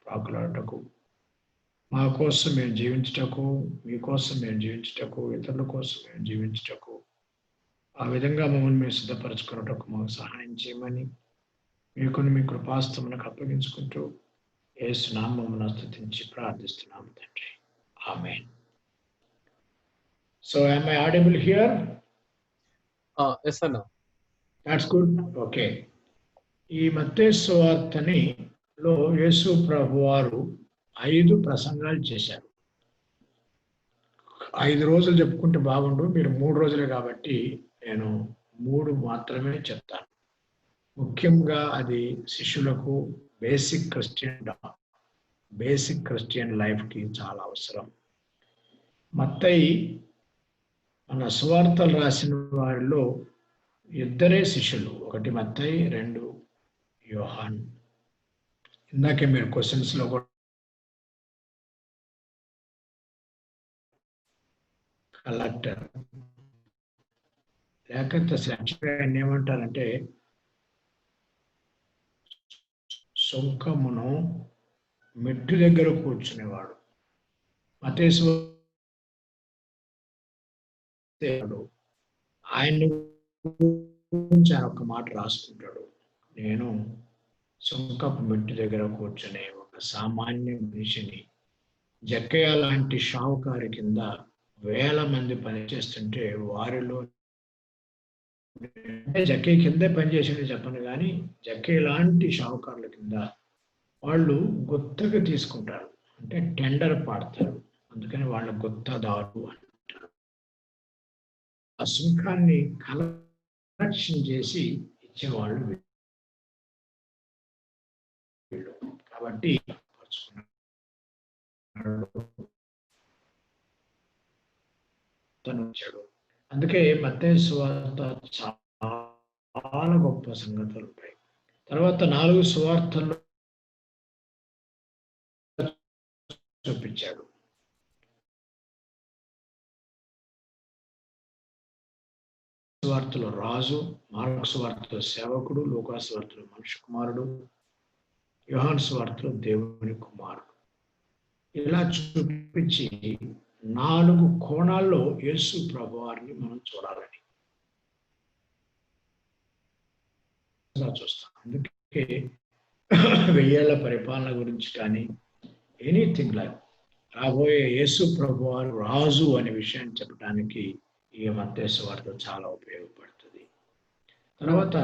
ప్రాకులాడటకు, మా కోసం మేము జీవించుటకు, మీకోసం మేము జీవించుటకు, ఇతరుల కోసం మేము జీవించుటకు, ఆ విధంగా మమ్మల్ని మేము సిద్ధపరచుకున్నటకు మాకు సహాయం చేయమని మీకుని మీ కృపాస్తమునకు అప్పగించుకుంటూ యేసు నామమున స్తుతించి ప్రార్థిస్తున్నాము తండ్రి. ఆమేన్. So am I audible here? Yes అన్న. That's good. Okay. ఈ మత్తయి సువార్తని లో యేసు ప్రభువారు 5 ప్రసంగాలు చేశారు. 5 రోజులు చెప్పుకుంటే బాగుండు, మీరు 3 రోజులే కాబట్టి నేను 3 మాత్రమే చెప్తాను. ముఖ్యంగా అది శిష్యులకు బేసిక్ క్రిస్టియన్ లైఫ్కి చాలా అవసరం. మత్తయి మన సువార్తలు రాసిన వారిలో 2 శిష్యులు, ఒకటి మత్తయి, 2 యోహాన్. ఇందాకే మీరు క్వశ్చన్స్ లో కూడా కలెక్టర్ లేకపోతే ఆయన ఏమంటారంటే సుంకమును మెట్టు దగ్గర కూర్చునేవాడు. మత్తయి ఆయన గురించి ఆయన ఒక మాట రాసుకుంటాడు, నేను సుంకపు మెట్టు దగ్గర కూర్చునే ఒక సామాన్య మనిషిని. జక్కయ్య లాంటి షావుకారి కింద 1000 మంది పనిచేస్తుంటే వారిలో, అంటే జక్కయ్య కిందే పనిచేసింది చెప్పను కానీ, జక్కయ్య లాంటి షావుకారుల కింద వాళ్ళు గుత్తగా తీసుకుంటారు, అంటే టెండర్ పాడతారు, అందుకని వాళ్ళ గుత్తదారు అంటారు. ఆ సుంకాన్ని కలెక్షన్ చేసి ఇచ్చేవాళ్ళు వీళ్ళు. కాబట్టి వచ్చాడు. అందుకే మత్తయి సువార్త చాలా గొప్ప సంగతులు ఉంటాయి. తర్వాత 4 సువార్తల్లో చూపించాడు. సువార్తలో రాజు, మార్కు సువార్తలో సేవకుడు, లూకా సువార్తలో మనుష్య కుమారుడు, యోహాను సువార్తలో దేవుని కుమారుడు. ఇలా చూపించి 4 కోణాల్లో యేసు ప్రభువారిని మనం చూడాలని చూస్తాం. అందుకే 1000 ఏళ్ల పరిపాలన గురించి కానీ ఎనీథింగ్ లైక్ రాబోయే యేసు ప్రభువారు రాజు అనే విషయాన్ని చెప్పడానికి ఈ మత్తయి సువార్త చాలా ఉపయోగపడుతుంది. తర్వాత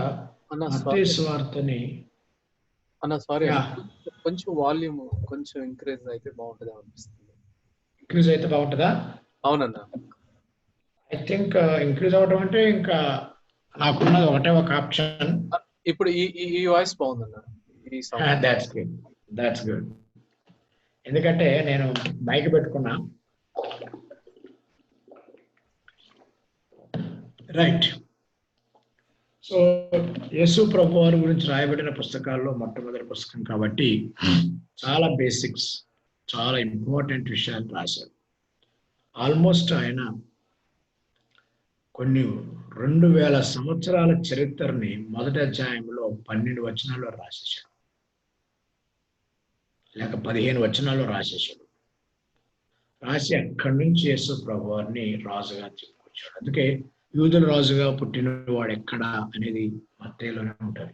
మత్తయి సువార్తని కొంచెం వాల్యూమ్ కొంచెం ఇంక్రీజ్ అయితే బాగుంటుంది అనిపిస్తుంది. ఇంక్రీజ్ అయితే బాగుంటుందా? అవునన్నా. ఐ థింక్ ఇంక్రీజ్ అవడం అంటే ఇంకా నాకున్నది ఒకటే ఒక ఆప్షన్. ఇప్పుడు ఈ వాయిస్ బాగుందన్న. That's good. ఎందుకంటే నేను మైక్ పెట్టుకున్నా. రైట్. సో యేసు ప్రభు వారి గురించి రాయబడిన పుస్తకాల్లో మొట్టమొదటి పుస్తకం కాబట్టి చాలా బేసిక్స్, చాలా ఇంపార్టెంట్ విషయాలు రాశారు. ఆల్మోస్ట్ ఆయన కొన్ని 2000 సంవత్సరాల చరిత్రని మొదటి అధ్యాయంలో 12 వచనాల్లో రాసేశాడు, లేక 15 వచనాల్లో రాసేశాడు. రాసి అక్కడి నుంచి యేసు ప్రభు వారిని రాజుగా చెప్పుకొచ్చాడు. అందుకే యూదుల రాజుగా పుట్టినవాడు ఎక్కడ అనేది మత్తయిలోనే ఉంటుంది.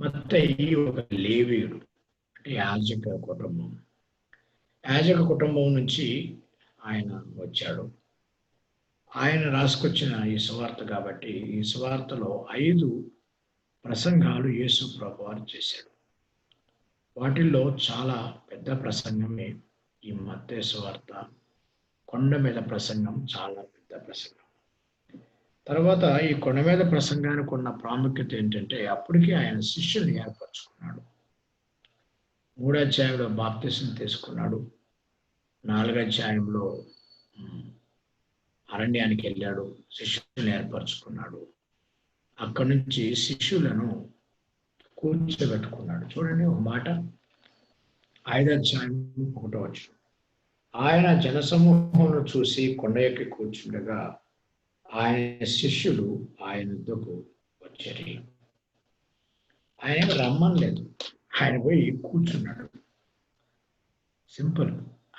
మత్తయి ఒక లేవీయుడు, అంటే యాజక కుటుంబం. యాజక కుటుంబం నుంచి ఆయన వచ్చాడు. ఆయన రాసుకొచ్చిన ఈ సువార్త కాబట్టి ఈ సువార్తలో 5 ప్రసంగాలు యేసు ప్రభువారు చేశాడు. వాటిల్లో చాలా పెద్ద ప్రసంగమే ఈ మత్తయి సువార్త. కొండ మీద ప్రసంగం చాలా పెద్ద ప్రసంగం. తర్వాత ఈ కొండ మీద ప్రసంగానికి ఉన్న ప్రాముఖ్యత ఏంటంటే, అప్పటికి ఆయన శిష్యుల్ని ఏర్పరచుకున్నాడు. 3వ అధ్యాయంలో బాప్తిసం తీసుకున్నాడు. 4వ అధ్యాయంలో అరణ్యానికి వెళ్ళాడు, శిష్యులను ఏర్పరచుకున్నాడు. అక్కడి నుంచి శిష్యులను కూర్చోబెట్టుకున్నాడు. చూడండి ఒక మాట, 5వ అధ్యాయం 1వ వచనం. ఆయన జనసమూహంను చూసి కొండ ఎక్కి కూర్చుండగా ఆయన శిష్యులు ఆయన వద్దకు వచ్చారు. ఆయన రమ్మనలేదు, ఆయన పోయి కూర్చున్నాడు. సింపుల్.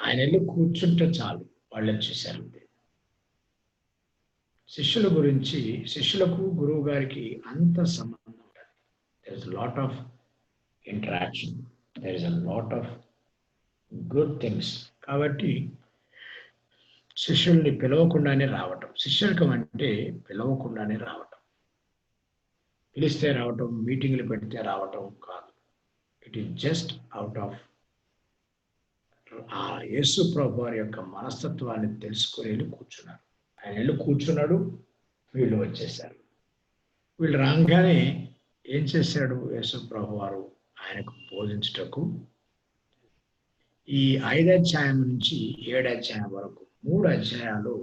ఆయన వెళ్ళి కూర్చుంటే చాలు, వాళ్ళు వచ్చేసారు. శిష్యుల గురించి, శిష్యులకు గురువు గారికి అంత సంబంధం ఉంటుంది. There is lot of interaction, there is a lot of good things. కాబట్టి శిష్యుల్ని పిలవకుండానే రావటం, శిష్యులకం అంటే పిలవకుండానే రావటం, పిలిస్తే రావటం, మీటింగ్లు పెడితే రావటం కాదు. It is just out of ఆ యేసు ప్రభు వారి యొక్క మనస్తత్వాన్ని తెలుసుకుని వెళ్ళి కూర్చున్నారు. ఆయన వెళ్ళి కూర్చున్నాడు, వీళ్ళు వచ్చేసారు. వీళ్ళు రాగానే ఏం చేశాడు యేసు ప్రభు వారు? ఆయనకు బోధించుటకు ఈ 5 అధ్యాయం నుంచి 7 అధ్యాయం వరకు 3 అధ్యాయాలు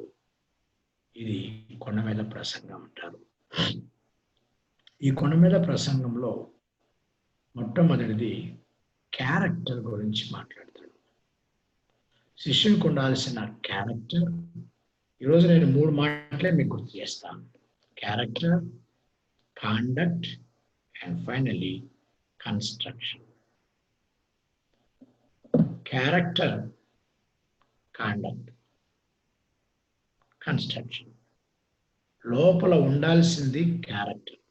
ఇది కొండ మీద ప్రసంగం అంటారు. ఈ కొండ మీద ప్రసంగంలో మొట్టమొదటిది క్యారెక్టర్ గురించి మాట్లాడతాడు. శిష్యునికి ఉండాల్సిన క్యారెక్టర్. ఈరోజు నేను 3 మాటలే మీకు గుర్తు చేస్తాను: character, conduct and finally construction. Character, conduct, construction. లోపల ఉండాల్సింది క్యారెక్టర్.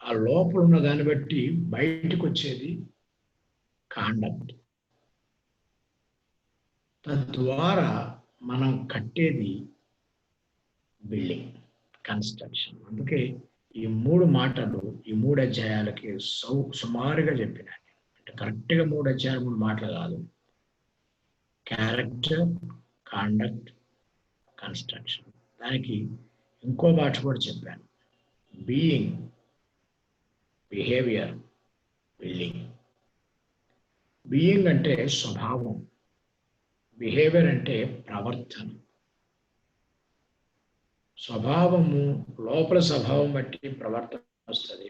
ఆ లోపల ఉన్న దాన్ని బట్టి బయటకు వచ్చేది కాండక్ట్. తద్వారా మనం కట్టేది బిల్డింగ్, కన్స్ట్రక్షన్. అందుకే ఈ 3 మాటలు ఈ 3 అధ్యాయాలకి సుమారుగా చెప్పినాను. అంటే కరెక్ట్గా 3 అధ్యాయాలు 3 మాటలు కాదు. Character, conduct, construction. దానికి ఇంకో భాష కూడా చెప్పాను: బీయింగ్, బిహేవియర్, బిల్డింగ్. బీయింగ్ అంటే స్వభావం, బిహేవియర్ అంటే ప్రవర్తన. స్వభావము లోపల స్వభావం బట్టి ప్రవర్తన వస్తుంది.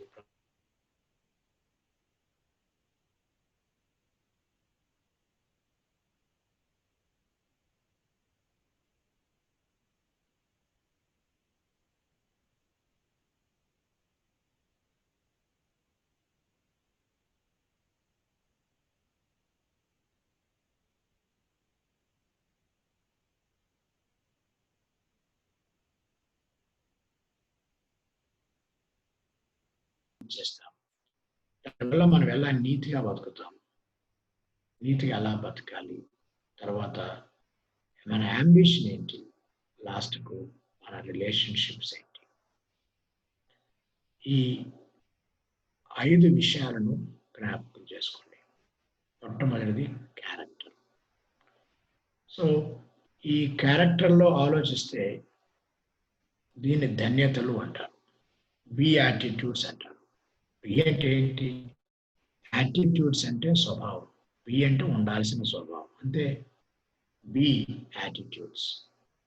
చేస్తాం. దానివల్ల మనం ఎలా నీతిగా బతుకుతాం, నీతిగా ఎలా బతకాలి, తర్వాత మన అంబిషన్ ఏంటి, లాస్ట్కు మన రిలేషన్షిప్స్ ఏంటి. ఈ 5 విషయాలను జ్ఞాపకం చేసుకోండి. మొట్టమొదటిది క్యారెక్టర్. సో ఈ క్యారెక్టర్లో ఆలోచిస్తే దీన్ని ధన్యతలు అంటారు, బి యాటిట్యూడ్స్ అంటారు. బి అంటే ఏంటి? యాటిట్యూడ్స్ అంటే స్వభావం, బి అంటే ఉండాల్సిన స్వభావం. అంటే బి యాటిట్యూడ్స్,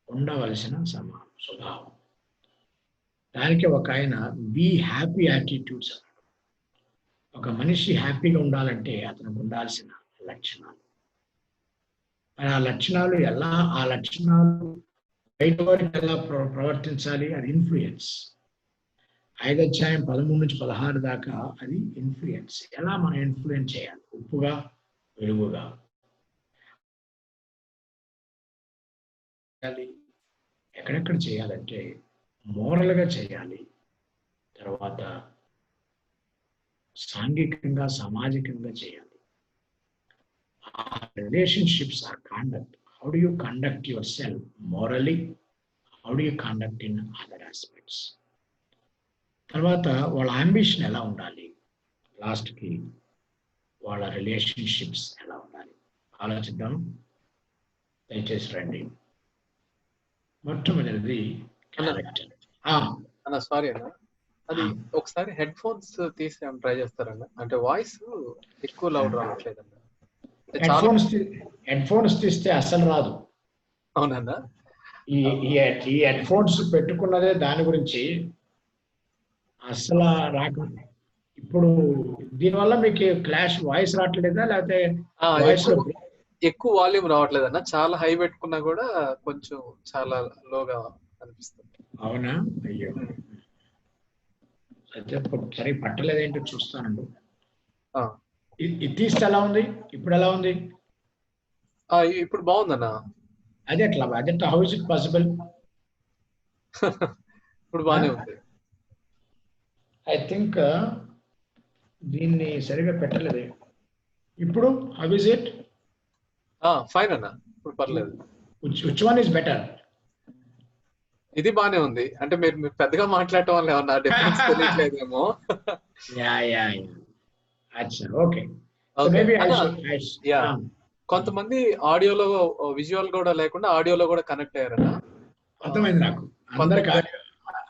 ఉండవలసిన స్వభావం. దానికి ఒక ఆయన బి హ్యాపీ యాటిట్యూడ్స్ అన్నాడు. ఒక మనిషి హ్యాపీగా ఉండాలంటే అతనికి ఉండాల్సిన లక్షణాలు. మరి ఆ లక్షణాలు ఎలా, ఆ లక్షణాలు బయట వారికి ఎలా ప్రవర్తించాలి? అది ఇన్ఫ్లుయెన్స్. 5 అధ్యాయం 13 నుంచి 16 దాకా అది ఇన్ఫ్లుయెన్స్. ఎలా మనం ఇన్ఫ్లుయెన్స్ చేయాలి? ఉప్పుగా, వెలుగుగా ఎక్కడెక్కడ చేయాలంటే మోరల్గా చేయాలి, తర్వాత సాంఘికంగా, సామాజికంగా చేయాలి. Relationships are conduct. How do you conduct yourself morally? How do you conduct in other aspects? తర్వాత వాళ్ళ అంబిషన్ ఎలా ఉండాలి, లాస్ట్కి వాళ్ళ రిలేషన్షిప్స్ ఎలా ఉండాలి ఆలోచిద్దాం. దయచేసి రండి. మొట్టమొదటిది క్యారెక్టర్. అన్న సారీ అన్న, అది ఒకసారి హెడ్ ఫోన్స్ తీసి ట్రై చేస్తారన్న. అంటే వాయిస్ ఎక్కువ లౌడ్ రావట్లేదన్న. హెడ్ ఫోన్స్ తీస్తే అసలు రాదు. అవునన్నా, ఈ హెడ్ ఫోన్స్ పెట్టుకున్నదే దాని గురించి అసలు రాకుండా. ఇప్పుడు దీనివల్ల మీకు క్లాష్ వాయిస్ రావట్లేదా, లేకపోతే వాయిస్ ఎక్కువ వాల్యూమ్ రావట్లేదన్న? చాలా హై పెట్టుకున్నా కూడా కొంచెం చాలా లోగా అనిపిస్తుంది. అవునా? అయ్యో, అయితే సరే పట్టలేదేంటో చూస్తానండి. ఇది తీస్తే ఎలా ఉంది, ఇప్పుడు ఎలా ఉంది? ఇప్పుడు బాగుందన్న. అది ఎట్లా, హౌ ఇస్ ఇట్ పాసిబుల్? ఇప్పుడు బానే ఉంది. ఐ థింక్ దీన్ని సరిగా పెట్టలేదు. ఇప్పుడు హౌ ఇస్ ఇట్? ఫైన్ అన్న, ఇప్పుడు పర్లేదు. Which one is better? ఇది బానే ఉంది. అంటే మీరు పెద్దగా మాట్లాడటం వల్ల ఏమన్నా డిఫరెన్స్ తెలియట్లేదేమో. అచ్చా, ఓకే. సో మేబీ కొంతమంది ఆడియోలో విజువల్ కూడా లేకుండా ఆడియోలో కూడా కనెక్ట్ అయ్యారన్న. అర్థమైంది నాకు.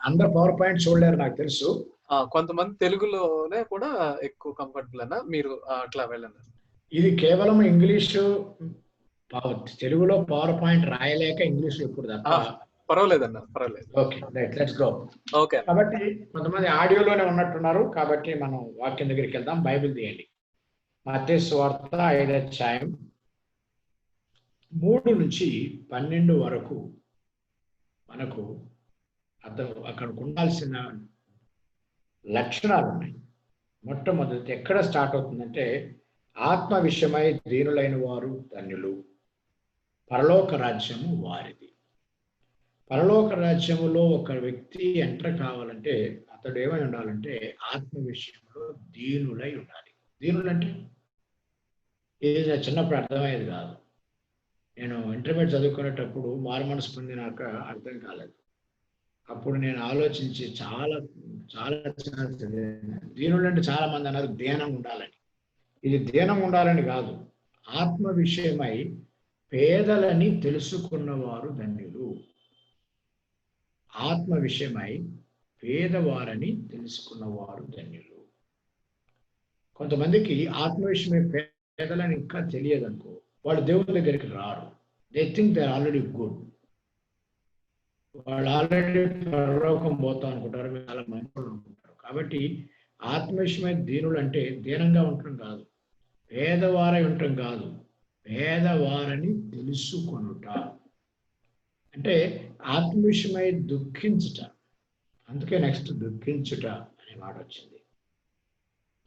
అందరు పవర్ పాయింట్ చూడలేరు నాకు తెలుసు. కొంతమంది తెలుగులోనే కూడా ఎక్కువ కంఫర్టబుల్ అన్న. మీరు అట్లా వెళ్ళండి. ఇది కేవలం ఇంగ్లీషు, తెలుగులో పవర్ పాయింట్ రాయలేక ఇంగ్లీష్ ఎప్పుడు తప్ప. పర్వాలేదన్న, పర్వాలేదు. Okay, right, let's go. Okay. కాబట్టి కొంతమంది ఆడియోలోనే ఉన్నట్టున్నారు. కాబట్టి మనం వాక్యం దగ్గరికి వెళ్దాం. బైబిల్ తీయండి. మత్తయి సువార్త 5వ అధ్యాయం 3-12 వరకు మనకు అక్కడికి ఉండాల్సిన లక్షణాలు ఉన్నాయి. మొట్టమొదటి ఎక్కడ స్టార్ట్ అవుతుందంటే, ఆత్మ విషయమై దీనులైన వారు ధన్యులు, పరలోక రాజ్యము వారిది. పరలోక రాజ్యములో ఒక వ్యక్తి ఎంటర్ కావాలంటే అతడు ఏమై ఉండాలంటే ఆత్మ విషయంలో దీనులై ఉండాలి. దీనులు అంటే ఇది చిన్నప్పుడు అర్థమయ్యేది కాదు. నేను ఇంటర్మీడియట్ చదువుకునేటప్పుడు మారు మనసు పొందినాక అర్థం కాలేదు. అప్పుడు నేను ఆలోచించి చాలా చాలా దీనులు అంటే చాలా మంది అన్నారు ధ్యానం ఉండాలని. ఇది ధ్యానం ఉండాలని కాదు, ఆత్మ విషయమై పేదలని తెలుసుకున్నవారు ధన్యులు. ఆత్మ విషయమై పేదవారని తెలుసుకున్నవారు ధన్యులు. కొంతమందికి ఆత్మ విషయమై పేదలని ఇంకా తెలియదు అనుకో, వాళ్ళు దేవుని దగ్గరికి రారు. They think they are already good. వాళ్ళు ఆల్రెడీ పరలోకం పోతాం అనుకుంటారు, చాలా మంచి అనుకుంటారు. కాబట్టి ఆత్మ విషయమై దీనులు అంటే దీనంగా ఉండటం కాదు, పేదవారై ఉండటం కాదు, పేదవారని తెలుసుకొనుట. అంటే ఆత్మ విషయమై దుఃఖించుట. అందుకే నెక్స్ట్ దుఃఖించుట అనే మాట వచ్చింది.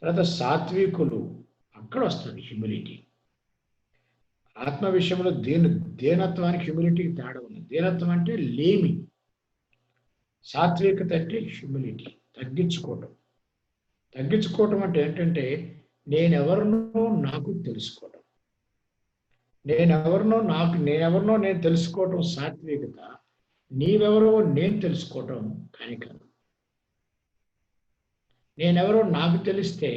తర్వాత సాత్వికులు, అక్కడ వస్తుంది హ్యూమిలిటీ. ఆత్మ విషయంలో దీనత్వానికి హ్యూమిలిటీకి తేడా ఉంది. దీనత్వం అంటే లేమి, సాత్వికత అంటే హ్యూమిలిటీ, తగ్గించుకోవటం. తగ్గించుకోవటం అంటే ఏంటంటే నేనెవరినో నాకు తెలుసుకోవటం. నేనెవరినో నేను తెలుసుకోవటం సాత్వికత. నీవెవరో నేను తెలుసుకోవటం కనికరం. నేనెవరో నాకు తెలిస్తే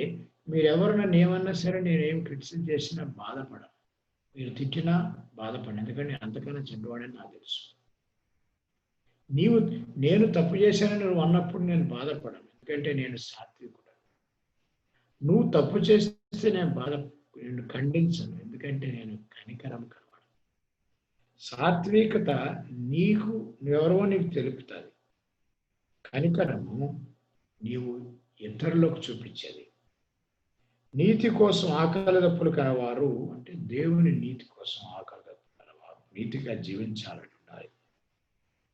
మీరెవరు నన్ను ఏమన్నా సరే నేనేం క్రిటిసైజ్ చేసినా బాధపడ, మీరు తిట్టినా బాధపడ, ఎందుకంటే అంతకన్నా చెడ్డవాడని నాకు తెలుసు. నేను తప్పు చేశానని నువ్వు అన్నప్పుడు నేను బాధపడను, ఎందుకంటే నేను సాత్వికుడు. నువ్వు తప్పు చేస్తే నేను ఖండించను, ఎందుకంటే నేను కనికరం కలవాడు. సాత్వికత నువ్వెవరో నీకు తెలుపుతుంది. కనికరము నీవు ఇతరులకు చూపించేది. నీతి కోసం ఆకలి దప్పులు కలవారు అంటే దేవుని నీతి కోసం ఆకలి దప్పులు కలవారు, నీతిగా జీవించాలని ఉండాలి.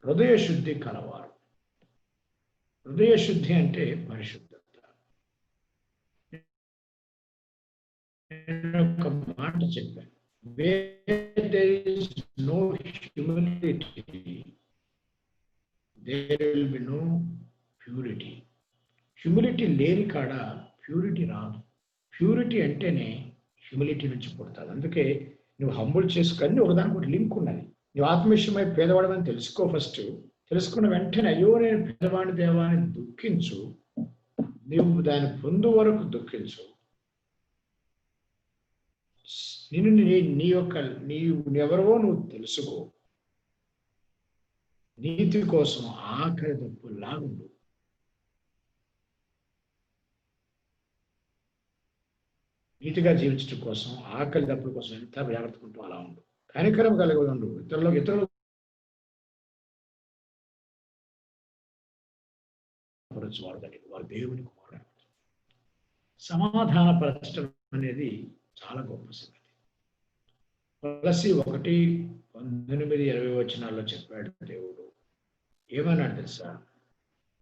హృదయ శుద్ధి కలవారు. హృదయ శుద్ధి అంటే పరిశుద్ధత. నేను ఒక మాట చెప్పాను, where there is no humility, there will be no purity. Humility లేని కాడ ప్యూరిటీ రాదు. ప్యూరిటీ అంటేనే హ్యూమిలిటీ నుంచి పుడతాది. అందుకే నువ్వు హంబుల్ చేసుకొని ఒకదానికి ఒకటి లింక్ ఉన్నది. నువ్వు ఆత్మవిషయమై పేదవాడమని తెలుసుకో. ఫస్ట్ తెలుసుకున్న వెంటనే అయ్యో నేను పేదవాడిని దేవాన్ని దుఃఖించు. నువ్వు దాన్ని పొందు వరకు దుఃఖించు. నీవెవరో నువ్వు తెలుసుకో. నీతి కోసం ఆకలి దప్పు లాగుండు. నీతిగా జీవించడం కోసం ఆకలి దప్పుల కోసం ఎంత జాగ్రత్తకుంటూ అలా ఉండు. కనికరం కలిగి ఉండు. ఇతరులు వారు దేవుని కుమారుడు. సమాధానపరచడం అనేది చాలా గొప్ప సంగతి. తులసి 1:19-20 వచనాల్లో చెప్పాడు దేవుడు. ఏమన్నాడు తెలుసా?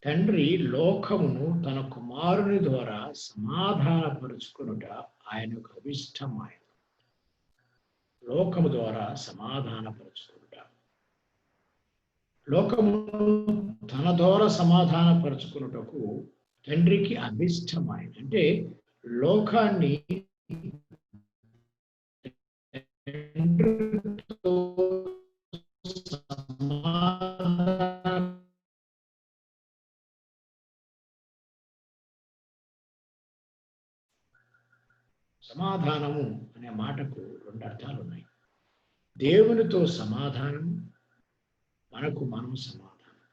తండ్రి లోకమును తన కుమారుని ద్వారా సమాధానపరుచుకొనుట ఆయనకు అభిష్టమైన. లోకము ద్వారా సమాధానపరుచుకొనుట, లోకమును తన ద్వారా సమాధానపరుచుకొనుటకు తండ్రికి అభిష్టమైన. అంటే లోకాన్ని తండ్రితో సమాధానము అనే మాటకు రెండు అర్థాలు ఉన్నాయి. దేవునితో సమాధానం, మనకు మనం సమాధానం.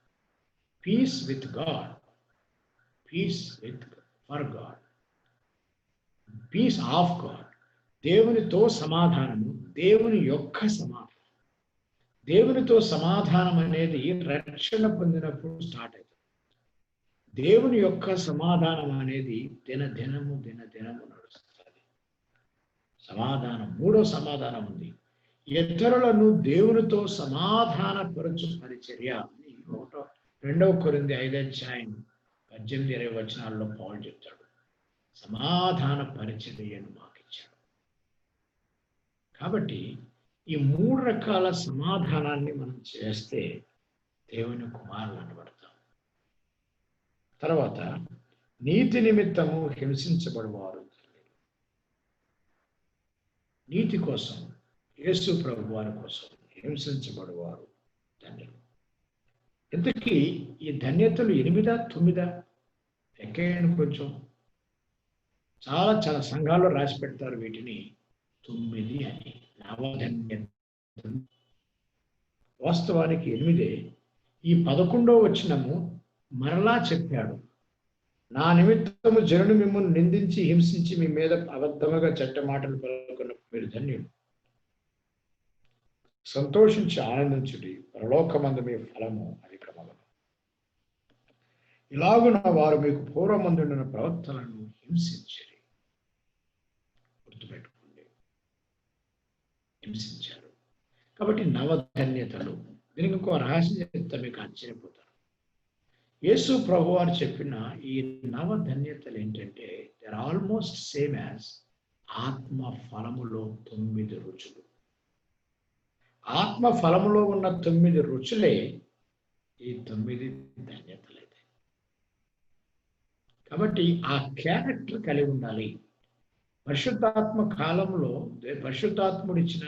Peace with God, peace with for God, peace of God. దేవునితో సమాధానము, దేవుని యొక్క సమాధానం. దేవునితో సమాధానం అనేది రక్షణ పొందినప్పుడు స్టార్ట్ అవుతుంది. దేవుని యొక్క సమాధానం అనేది దినదినము నడుస్తుంది. సమాధానం, మూడో సమాధానం ఉంది. ఇతరులను దేవునితో సమాధానపరచు పరిచర్య అని 2 కొరింథీ 5:18-20 పౌలు చెప్తాడు. సమాధాన పరిచర్యను మాకు ఇచ్చాడు. కాబట్టి ఈ 3 రకాల సమాధానాన్ని మనం చేస్తే దేవుని కుమారులు అనబడతాం. తర్వాత నీతి నిమిత్తము హింసించబడువారు, నీతి కోసం, యేసు ప్రభు వారి కోసం హింసించబడువారు ధన్యులు. ఇంతకీ ఈ ధన్యతలు 8, 9 ఎక్కేయండి కొంచెం. చాలా సంఘాల్లో రాసి పెడతారు వీటిని 9 అని. నవధన్యత వాస్తవానికి 8. ఈ 11వ వచనము మరలా చెప్పాడు, నా నిమిత్తము జనులు మిమ్మల్ని నిందించి హింసించి మీ మీద అబద్ధముగా చెడ్డ మాటలు పలుకున్న మీరు ధన్యులు. సంతోషించి ఆనందించుడి, పరలోకమందు మీ ఫలము అధికమగును. ఇలాగున వారు మీకు పూర్వమందుండిన ప్రవర్తనను హింసించరి. గుర్తుపెట్టుకోండి, హింసించారు. కాబట్టి నవధన్యతలు. దీనికి ఇంకో రహస్యం చెప్తే మీకు ఆశ్చర్యపోతారు. యేసు ప్రభు వారు చెప్పిన ఈ నవధన్యతలు ఏంటంటే they are almost same as ఆత్మ ఫలములో 9 రుచులు. ఆత్మ ఫలములో ఉన్న 9 రుచులే ఈ 9 ధన్యతలైతే. కాబట్టి ఆ క్యారెక్టర్ కలిగి ఉండాలి. పరిశుద్ధాత్మ కాలంలో పరిశుద్ధాత్ముడు ఇచ్చిన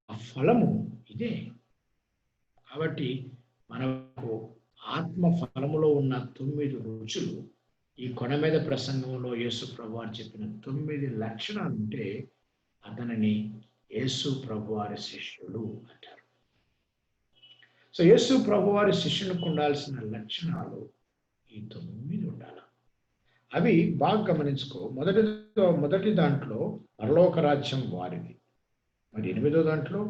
ఆ ఫలము ఇదే. కాబట్టి మనకు ఆత్మ ఫలములో ఉన్న 9 రుచులు, ఈ కొండ మీద ప్రసంగంలో యేసు ప్రభు వారు చెప్పిన 9 లక్షణాలు ఉంటే అతనిని యేసు ప్రభు వారి శిష్యుడు అంటారు. సో యేసు ప్రభు వారి శిష్యునికి ఉండాల్సిన లక్షణాలు ఈ 9 ఉండాలి. అవి బాగా గమనించుకో. మొదటి దాంట్లో పరలోక రాజ్యం వారిది, మరి 8వ దాంట్లో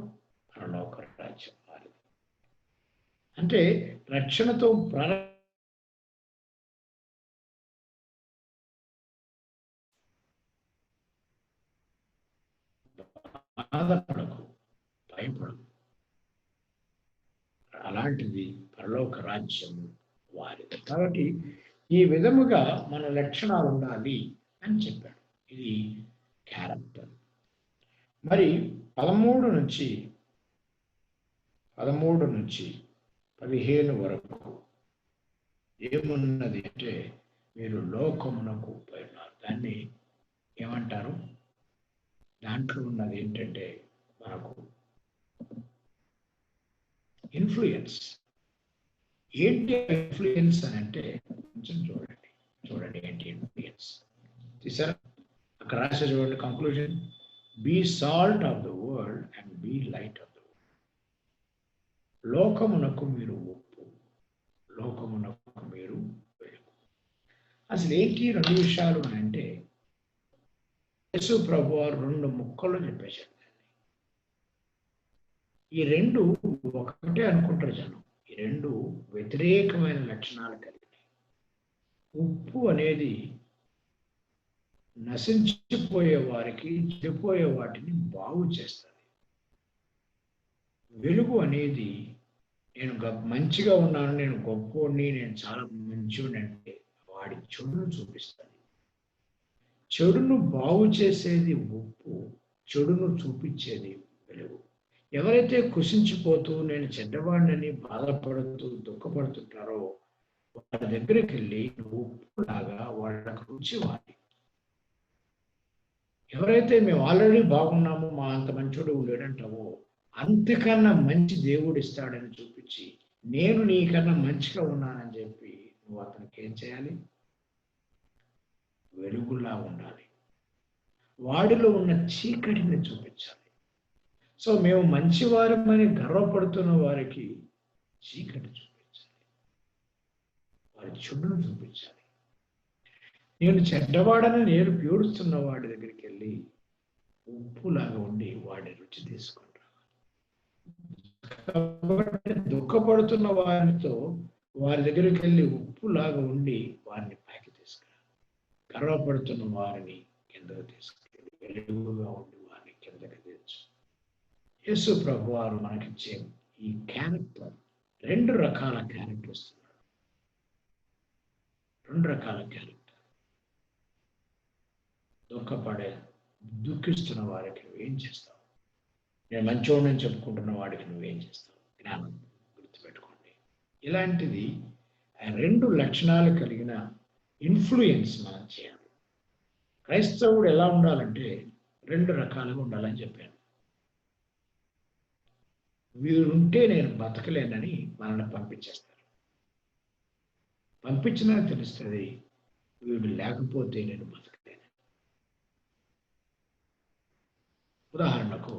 పరలోక రాజ్యం వారిది. అంటే రక్షణతో బాధపడకు, భయపడకు. అలాంటిది పరలోక రాజ్యం వారిది. కాబట్టి ఈ విధముగా మన లక్షణాలు ఉండాలి అని చెప్పాడు. ఇది క్యారెక్టర్. మరి 13 నుంచి 15 వరకు ఏమున్నది అంటే మీరు లోకమునకు పోయినారు. దాన్ని ఏమంటారు? దాంట్లో ఉన్నది ఏంటంటే మనకు ఇన్ఫ్లుయెన్స్. ఏంటి ఇన్ఫ్లుయెన్స్ అని అంటే కొంచెం చూడండి ఏంటి ఇన్ఫ్లుయెన్స్. చూసారా అక్కడ రాసే చూడండి conclusion, be salt of the world and be light of the world. లోకమునకు మీరు ఉప్పు, లోకమునకు మీరు వెలుగు. అసలు ఏంటి 2 విషయాలు అని అంటే యేసు ప్రభు వారు 2 ముక్కల్లో చెప్పేశారు. ఈ 2 ఒకటే అనుకుంటారు జనం. ఈ 2 వ్యతిరేకమైన లక్షణాలు కలిగినాయి. ఉప్పు అనేది నశించిపోయే వారికి, చెడిపోయే వాటిని బాగు చేస్తుంది. వెలుగు అనేది నేను మంచిగా ఉన్నాను, నేను గొప్పోడిని, నేను చాలా మంచివాడిని అంటే వాడి చెడును చూపిస్తాను. చెడును బాగు చేసేది ఉప్పు, చెడును చూపించేది వెలుగు. ఎవరైతే కుషించిపోతూ నేను చెడ్డవాడిని బాధపడుతూ దుఃఖపడుతుంటారో వాళ్ళ దగ్గరికి వెళ్ళి ఉప్పులాగా వాళ్ళకు రుచి వాలి. ఎవరైతే మేము ఆల్రెడీ బాగున్నామో, మా అంత మంచోడు లేడంటావో, అంతకన్నా మంచి దేవుడు ఇస్తాడని చూపించి నేను నీకన్నా మంచిగా ఉన్నానని చెప్పి నువ్వు అతనికి ఏం చేయాలి? వెలుగులా ఉండాలి. వాడిలో ఉన్న చీకటిని చూపించాలి. సో మేము మంచివారమని గర్వపడుతున్న వారికి చీకటి చూపించాలి, వారి చెడును చూపించాలి. నేను చెడ్డవాడని నేను పీడుస్తున్న వాడి దగ్గరికి వెళ్ళి ఉప్పులాగా ఉండి వాడి రుచి తీసుకుంటాను. కాబట్టి దుఃఖపడుతున్న వారితో వారి దగ్గరికి వెళ్ళి ఉప్పులాగా ఉండి వారిని పైకి తీసుకురా. గర్వపడుతున్న వారిని కిందకు తీసుకెళ్ళి వెలుగుగా ఉండి వారిని కిందకి తెచ్చు. యేసు ప్రభు వారు మనకిచ్చే ఈ క్యారెక్టర్, 2 రకాల క్యారెక్టర్ ఇస్తున్నారు. 2 రకాల క్యారెక్టర్. దుఃఖిస్తున్న వారికి నువ్వేం చేస్తావు? నేను మంచోడని చెప్పుకుంటున్న వాడికి నువ్వేం చేస్తావు? జ్ఞానం గుర్తుపెట్టుకోండి. ఇలాంటిది 2 లక్షణాలు కలిగిన ఇన్ఫ్లుయెన్స్ మనం చేయాలి. క్రైస్తవుడు ఎలా ఉండాలంటే 2 రకాలుగా ఉండాలని చెప్పాను. వీరుంటే నేను బతకలేనని మనల్ని పంపించేస్తారు. పంపించినా తెలుస్తుంది వీడు లేకపోతే నేను బతకలేను. ఉదాహరణకు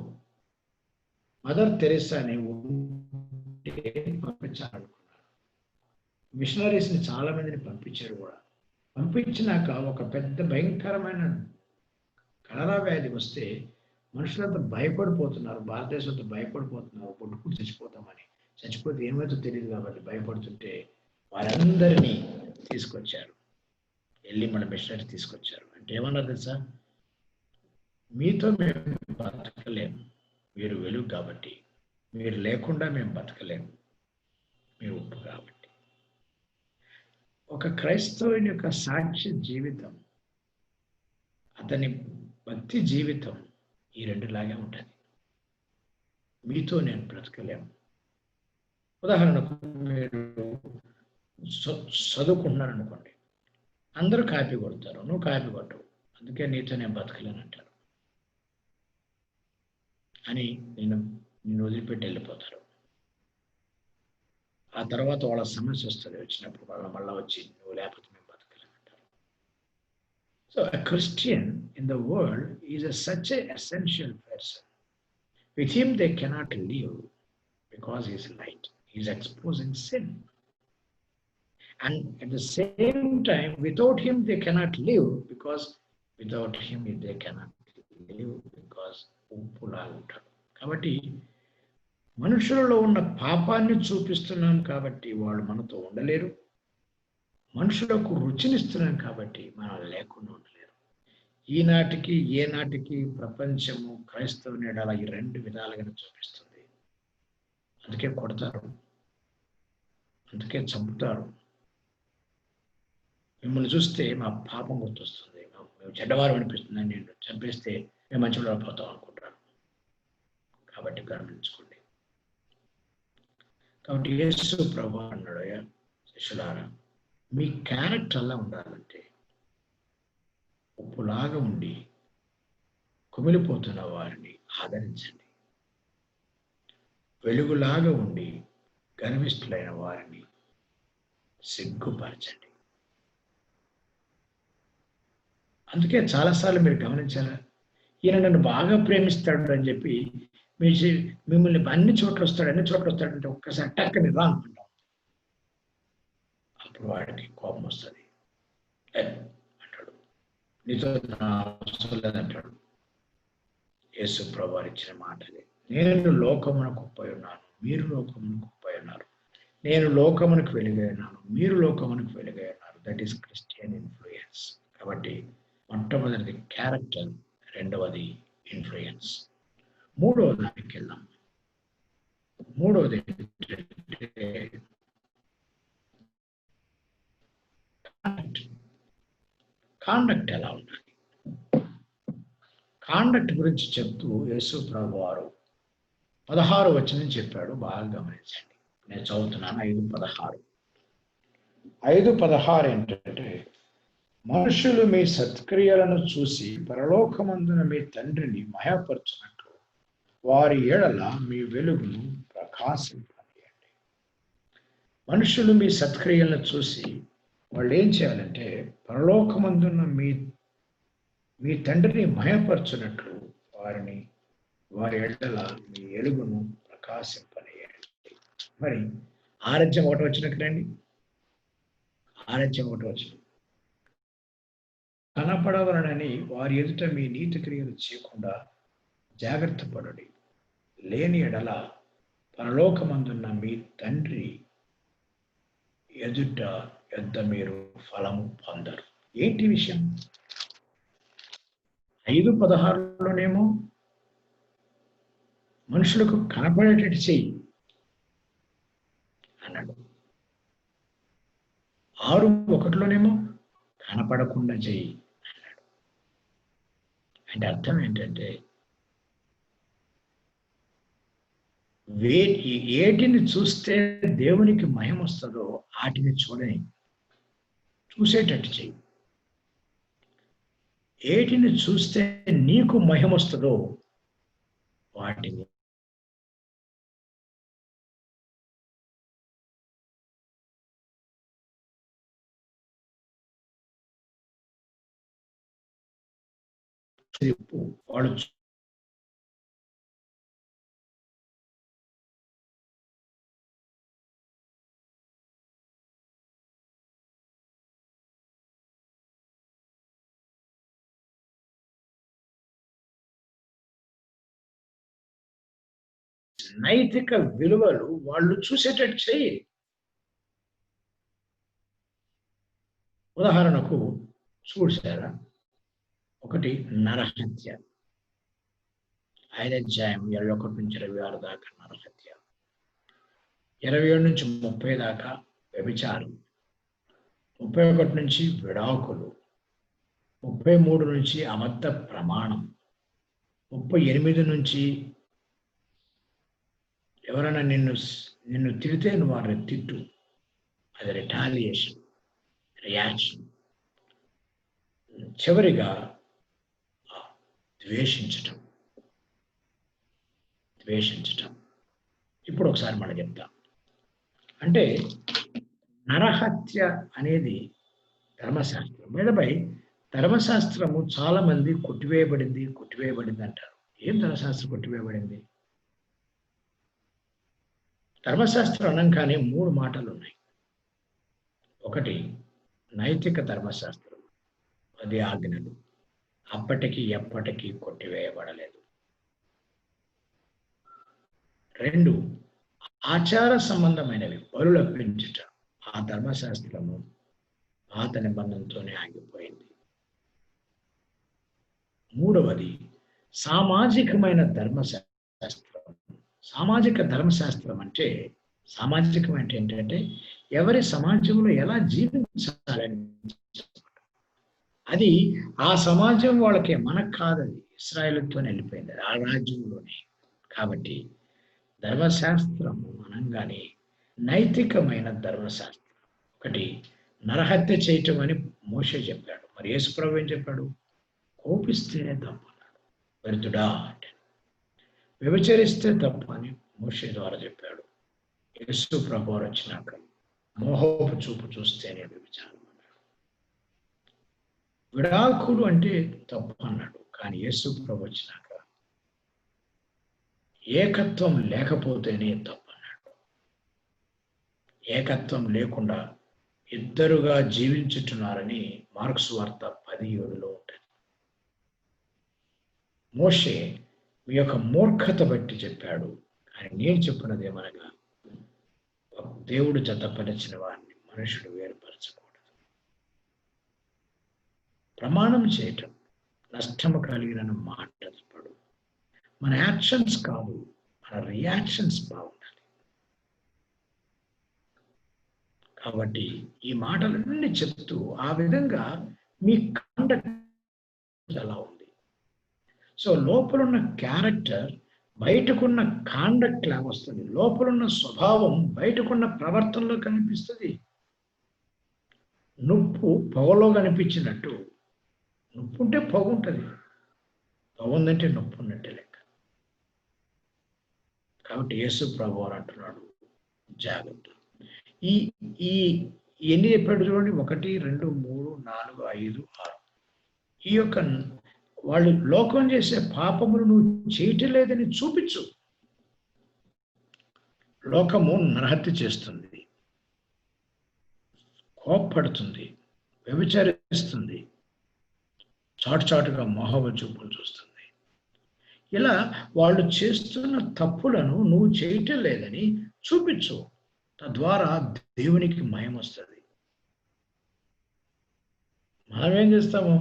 మదర్ తెరెసాని ఉంటే పంపించాలనుకున్నారు. మిషనరీస్ని చాలా మందిని పంపించారు కూడా. పంపించినాక ఒక పెద్ద భయంకరమైన కలరా వ్యాధి వస్తే మనుషులంతా భయపడిపోతున్నారు, భారతదేశంతో భయపడిపోతున్నారు, కొట్టుకుని చచ్చిపోతామని. చచ్చిపోతే ఏమైతే తెలియదు కాబట్టి భయపడుతుంటే వారందరినీ తీసుకొచ్చారు, వెళ్ళి మన మిషనరీ తీసుకొచ్చారు. అంటే ఏమన్నా తెలుసా? మీతో మేము బతకలేము, మీరు వెలుగు కాబట్టి. మీరు లేకుండా మేము బతకలేము, మీరు ఉప్పు కాబట్టి. ఒక క్రైస్తవుని యొక్క సాక్ష్య జీవితం, అతని భక్తి జీవితం ఈ 2 లాగే ఉంటుంది. మీతో నేను బ్రతకలేము. ఉదాహరణకు మీరు చదువుకుంటున్నారు అనుకోండి, అందరూ కాపీ కొడతారు, నువ్వు కాపీ కొట్టవు, అందుకే నీతో నేను బతకలేను అంటారు అని నిన్ను వదిలిపెట్టి వెళ్ళిపోతారు. ఆ తర్వాత వాళ్ళ సమస్య వస్తుంది, వచ్చినప్పుడు వాళ్ళ మళ్ళీ వచ్చి నువ్వు లేకపోతే మేము బతకలేము అంటారు. So a Christian in the world is such an essential person. With him they cannot live because he is light. He is exposing sin. And at the same time, without him they cannot live because without him they cannot live because ఉప్పులా ఉంటాడు. కాబట్టి మనుషులలో ఉన్న పాపాన్ని చూపిస్తున్నాం కాబట్టి వాళ్ళు మనతో ఉండలేరు. మనుషులకు రుచినిస్తున్నాం కాబట్టి మనం లేకుండా ఉండలేరు. ఈనాటికి ఏనాటికి ప్రపంచము క్రైస్తవుని ఎడల ఈ 2 విధాలుగా చూపిస్తుంది. అందుకే కొడతారు, అందుకే చంపుతారు. మిమ్మల్ని చూస్తే మా పాపం గుర్తొస్తుంది, మేము చెడ్డవారు అనిపిస్తుందని నేను చంపేస్తే మేము మంచిగా పోతాం అనుకుంటాను. కాబట్టి గమనించుకోండి. కాబట్టి యేసు ప్రభువు అన్నాడు, శిష్యులారా మీ క్యారెక్టర్ అలా ఉండాలంటే ఉప్పులాగా ఉండి కుమిలిపోతున్న వారిని ఆదరించండి, వెలుగులాగా ఉండి గర్విష్ఠులైన వారిని సిగ్గుపరచండి. అందుకే చాలాసార్లు మీరు గమనించారా, ఈయన నన్ను బాగా ప్రేమిస్తాడు అని చెప్పి మిమ్మల్ని అన్ని చోట్ల వస్తాడంటే ఒక్కసారి టక్కని రా అనుకుంటాం. అప్పుడు వాడికి కోపం వస్తుంది, అంటాడు, నీతో అవసరం లేదంటాడు. యేసు ప్రభువు ఇచ్చిన మాటలే, నేను లోకమునకు పోయి ఉన్నాను, మీరు లోకమునకు పోయి ఉన్నారు. నేను లోకమునకు వెలుగై ఉన్నాను, మీరు లోకమునకు వెలుగై ఉన్నారు. That is Christian influence. కాబట్టి మొట్టమొదటిది క్యారెక్టర్, రెండవది ఇన్ఫ్లుయెన్స్. 3వ దానికి వెళ్దాం. మూడవది ఏంటంటే కాండక్ట్ ఎలా ఉండాలి. కాండక్ట్ గురించి చెప్తూ యేసు ప్రభు వారు 16 వచనం చెప్పాడు. బాగా గమనించండి. నేను చదువుతున్నాను 5:16. 5:16 ఏంటంటే, మనుషులు మీ సత్క్రియలను చూసి పరలోకమందున మీ తండ్రిని మహిమపరచునట్లు వారి ఎడల మీ వెలుగును ప్రకాశింపనీయండి. మనుషులు మీ సత్క్రియలను చూసి వాళ్ళు ఏం చేయాలంటే పరలోకమందున్న మీ తండ్రిని మహిమపరచునట్లు వారి ఎడల మీ వెలుగును ప్రకాశింపనీయండి. మరి ఆరాధ్యం ఒకటి వచ్చినట్లండి. ఆరాధ్యం ఒకటి వచ్చిన కనపడవలనని వారి ఎదుట మీ నీతి క్రియలు చేయకుండా జాగ్రత్త పడండి. లేని ఎడల పరలోకమందున్న మీ తండ్రి యొద్ద మీరు ఫలము పొందరు. ఏంటి విషయం? 5:16లోనేమో మనుషులకు కనపడేటట్టు చెయ్యి అన్నాడు. 6:1లోనేమో కనపడకుండా చెయ్యి అన్నాడు. అంటే అర్థం ఏంటంటే ఏటిని చూస్తే దేవునికి మహిమ వస్తుందో వాటిని చూడని, చూసేటట్టు చెయ్యి. ఏటిని చూస్తే నీకు మహిమ వస్తుందో వాటిని వాడు నైతిక విలువలు వాళ్ళు చూసేటట్టు చేయి. ఉదాహరణకు చూసారా, ఒకటి నరహత్య. 5వ అధ్యాయం 21 నుంచి 26 దాకా నరహత్య, 27 నుంచి 30 దాకా వ్యభిచారం, 31 నుంచి విడాకులు, 33 నుంచి అబద్ధ ప్రమాణం, 38 నుంచి ఎవరైనా నిన్ను తిడితే నువ్వు వారిని తిట్టు, అది రిటాలియేషన్, రియాక్షన్. చివరిగా ద్వేషించటం. ఇప్పుడు ఒకసారి మనం చెప్తాం. అంటే నరహత్య అనేది ధర్మశాస్త్రం. మీదపై ధర్మశాస్త్రము చాలా మంది కొట్టివేయబడింది అంటారు. ఏం ధర్మశాస్త్రం కొట్టివేయబడింది? ధర్మశాస్త్రం అనగానే 3 మాటలు ఉన్నాయి. ఒకటి నైతిక ధర్మశాస్త్రం, 10 ఆజ్ఞలు, అప్పటికి ఎప్పటికీ కొట్టివేయబడలేదు. 2 ఆచార సంబంధమైనవి, బలులు అర్పించుట, ఆ ధర్మశాస్త్రము పాత నిబంధనతోనే ఆగిపోయింది. 3వది సామాజికమైన ధర్మశాస్త్రం. సామాజిక ధర్మశాస్త్రం అంటే ఏంటంటే ఎవరి సమాజంలో ఎలా జీవించాలని, అది ఆ సమాజం వాళ్ళకే, మనకు కాదది. ఇశ్రాయేలుతో వెళ్ళిపోయింది ఆ రాజ్యంలోనే. కాబట్టి ధర్మశాస్త్రము అనగానే నైతికమైన ధర్మశాస్త్రం. ఒకటి నరహత్య చేయటం అని మోషే చెప్పాడు. మరి యేసుప్రభు ఏం చెప్పాడు? కోపిస్తేనే తప్పు అన్నాడు. వెరుతుడా అంటే వ్యభిచరిస్తే తప్పు అని మోషే ద్వారా చెప్పాడు. యేసు ప్రభు వచ్చినాక మోహపు చూపు చూస్తేనే వ్యభిచారం అన్నాడు. విడాకులు అంటే తప్పు అన్నాడు. కానీ యేసు ప్రభు వచ్చినాక ఏకత్వం లేకపోతేనే తప్పు అన్నాడు. ఏకత్వం లేకుండా ఇద్దరుగా జీవించుతున్నారని మార్క్స్ వార్త 10:7లో ఉంటుంది. మోషే మీ యొక్క మూర్ఖత బట్టి చెప్పాడు. కానీ నేను చెప్పినది ఏమనగా, దేవుడు జతపరిచిన వారిని మనుషుడు వేరుపరచకూడదు. ప్రమాణం చేయటం నష్టము కలిగిన మాటలు. మన యాక్షన్స్ కాదు, మన రియాక్షన్స్ బాగుండాలి. కాబట్టి ఈ మాటలన్నీ చెప్తూ ఆ విధంగా మీ కాండక్ట్ ఎలా ఉంది. సో లోపలున్న క్యారెక్టర్ బయటకున్న కాండక్ట్ లాగా వస్తుంది. లోపలున్న స్వభావం బయటకున్న ప్రవర్తనలో కనిపిస్తుంది. నొప్పు పొగలో కనిపించినట్టు, నొప్పి ఉంటే పొగ ఉంటుంది, పొగ ఉందంటే నొప్పి ఉన్నట్టే లెక్క. కాబట్టి యేసు ప్రభువారు అంటున్నాడు, జాగ్రత్త. ఈ ఈ ఎన్ని చెప్పాడు చూడండి, 1, 2, 3, 4, 5, 6. ఈ యొక్క వాళ్ళు లోకం చేసే పాపములు నువ్వు చేయటం లేదని చూపించు. లోకము నరహత్య చేస్తుంది, కోప్పడుతుంది, వ్యభిచరిస్తుంది, చాటుగా మోహవ చూపులు చూస్తుంది. ఇలా వాళ్ళు చేస్తున్న తప్పులను నువ్వు చేయటం లేదని చూపించు. తద్వారా దేవునికి మహిమ వస్తుంది. మనం ఏం చేస్తాము?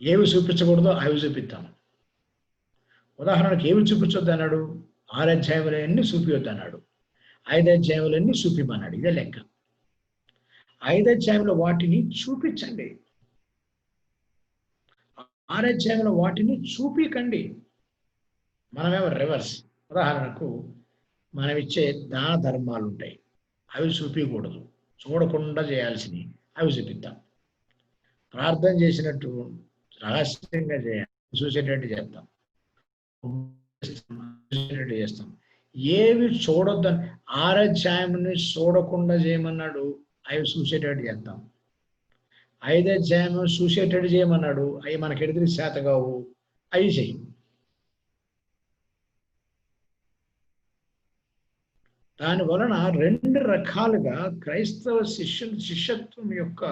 ఏవి చూపించకూడదో అవి చూపిస్తాము. ఉదాహరణకు ఏవి చూపించొద్దు అన్నాడు? 6 అధ్యాయములన్నీ చూపించొద్దు అన్నాడు. 5 అధ్యాయములన్నీ చూపిమన్నాడు. ఇదే లెక్క. 5 అధ్యాయంలో వాటిని చూపించండి, 6 అధ్యాయంలో వాటిని చూపికండి. మనమేమో రివర్స్. ఉదాహరణకు మనం ఇచ్చే దాన ధర్మాలు ఉంటాయి, అవి చూపించకూడదు, చూడకుండా చేయాల్సినవి అవి చూపిద్దాం. ప్రార్థన చేసినట్టు రహస్యంగా చేయాలి, చూసేటట్టు చేస్తాం, చేస్తాం. ఏవి చూడొద్దని 6 అధ్యాయంని చూడకుండా చేయమన్నాడు, అవి చూసేటట్టు చేస్తాం. 5 అధ్యాయం చూసేటట్టు చేయమన్నాడు, అవి మనకి ఎదురు శాతగావు, అవి చెయ్యి. దాని వలన 2 రకాలుగా క్రైస్తవ శిష్యత్వం యొక్క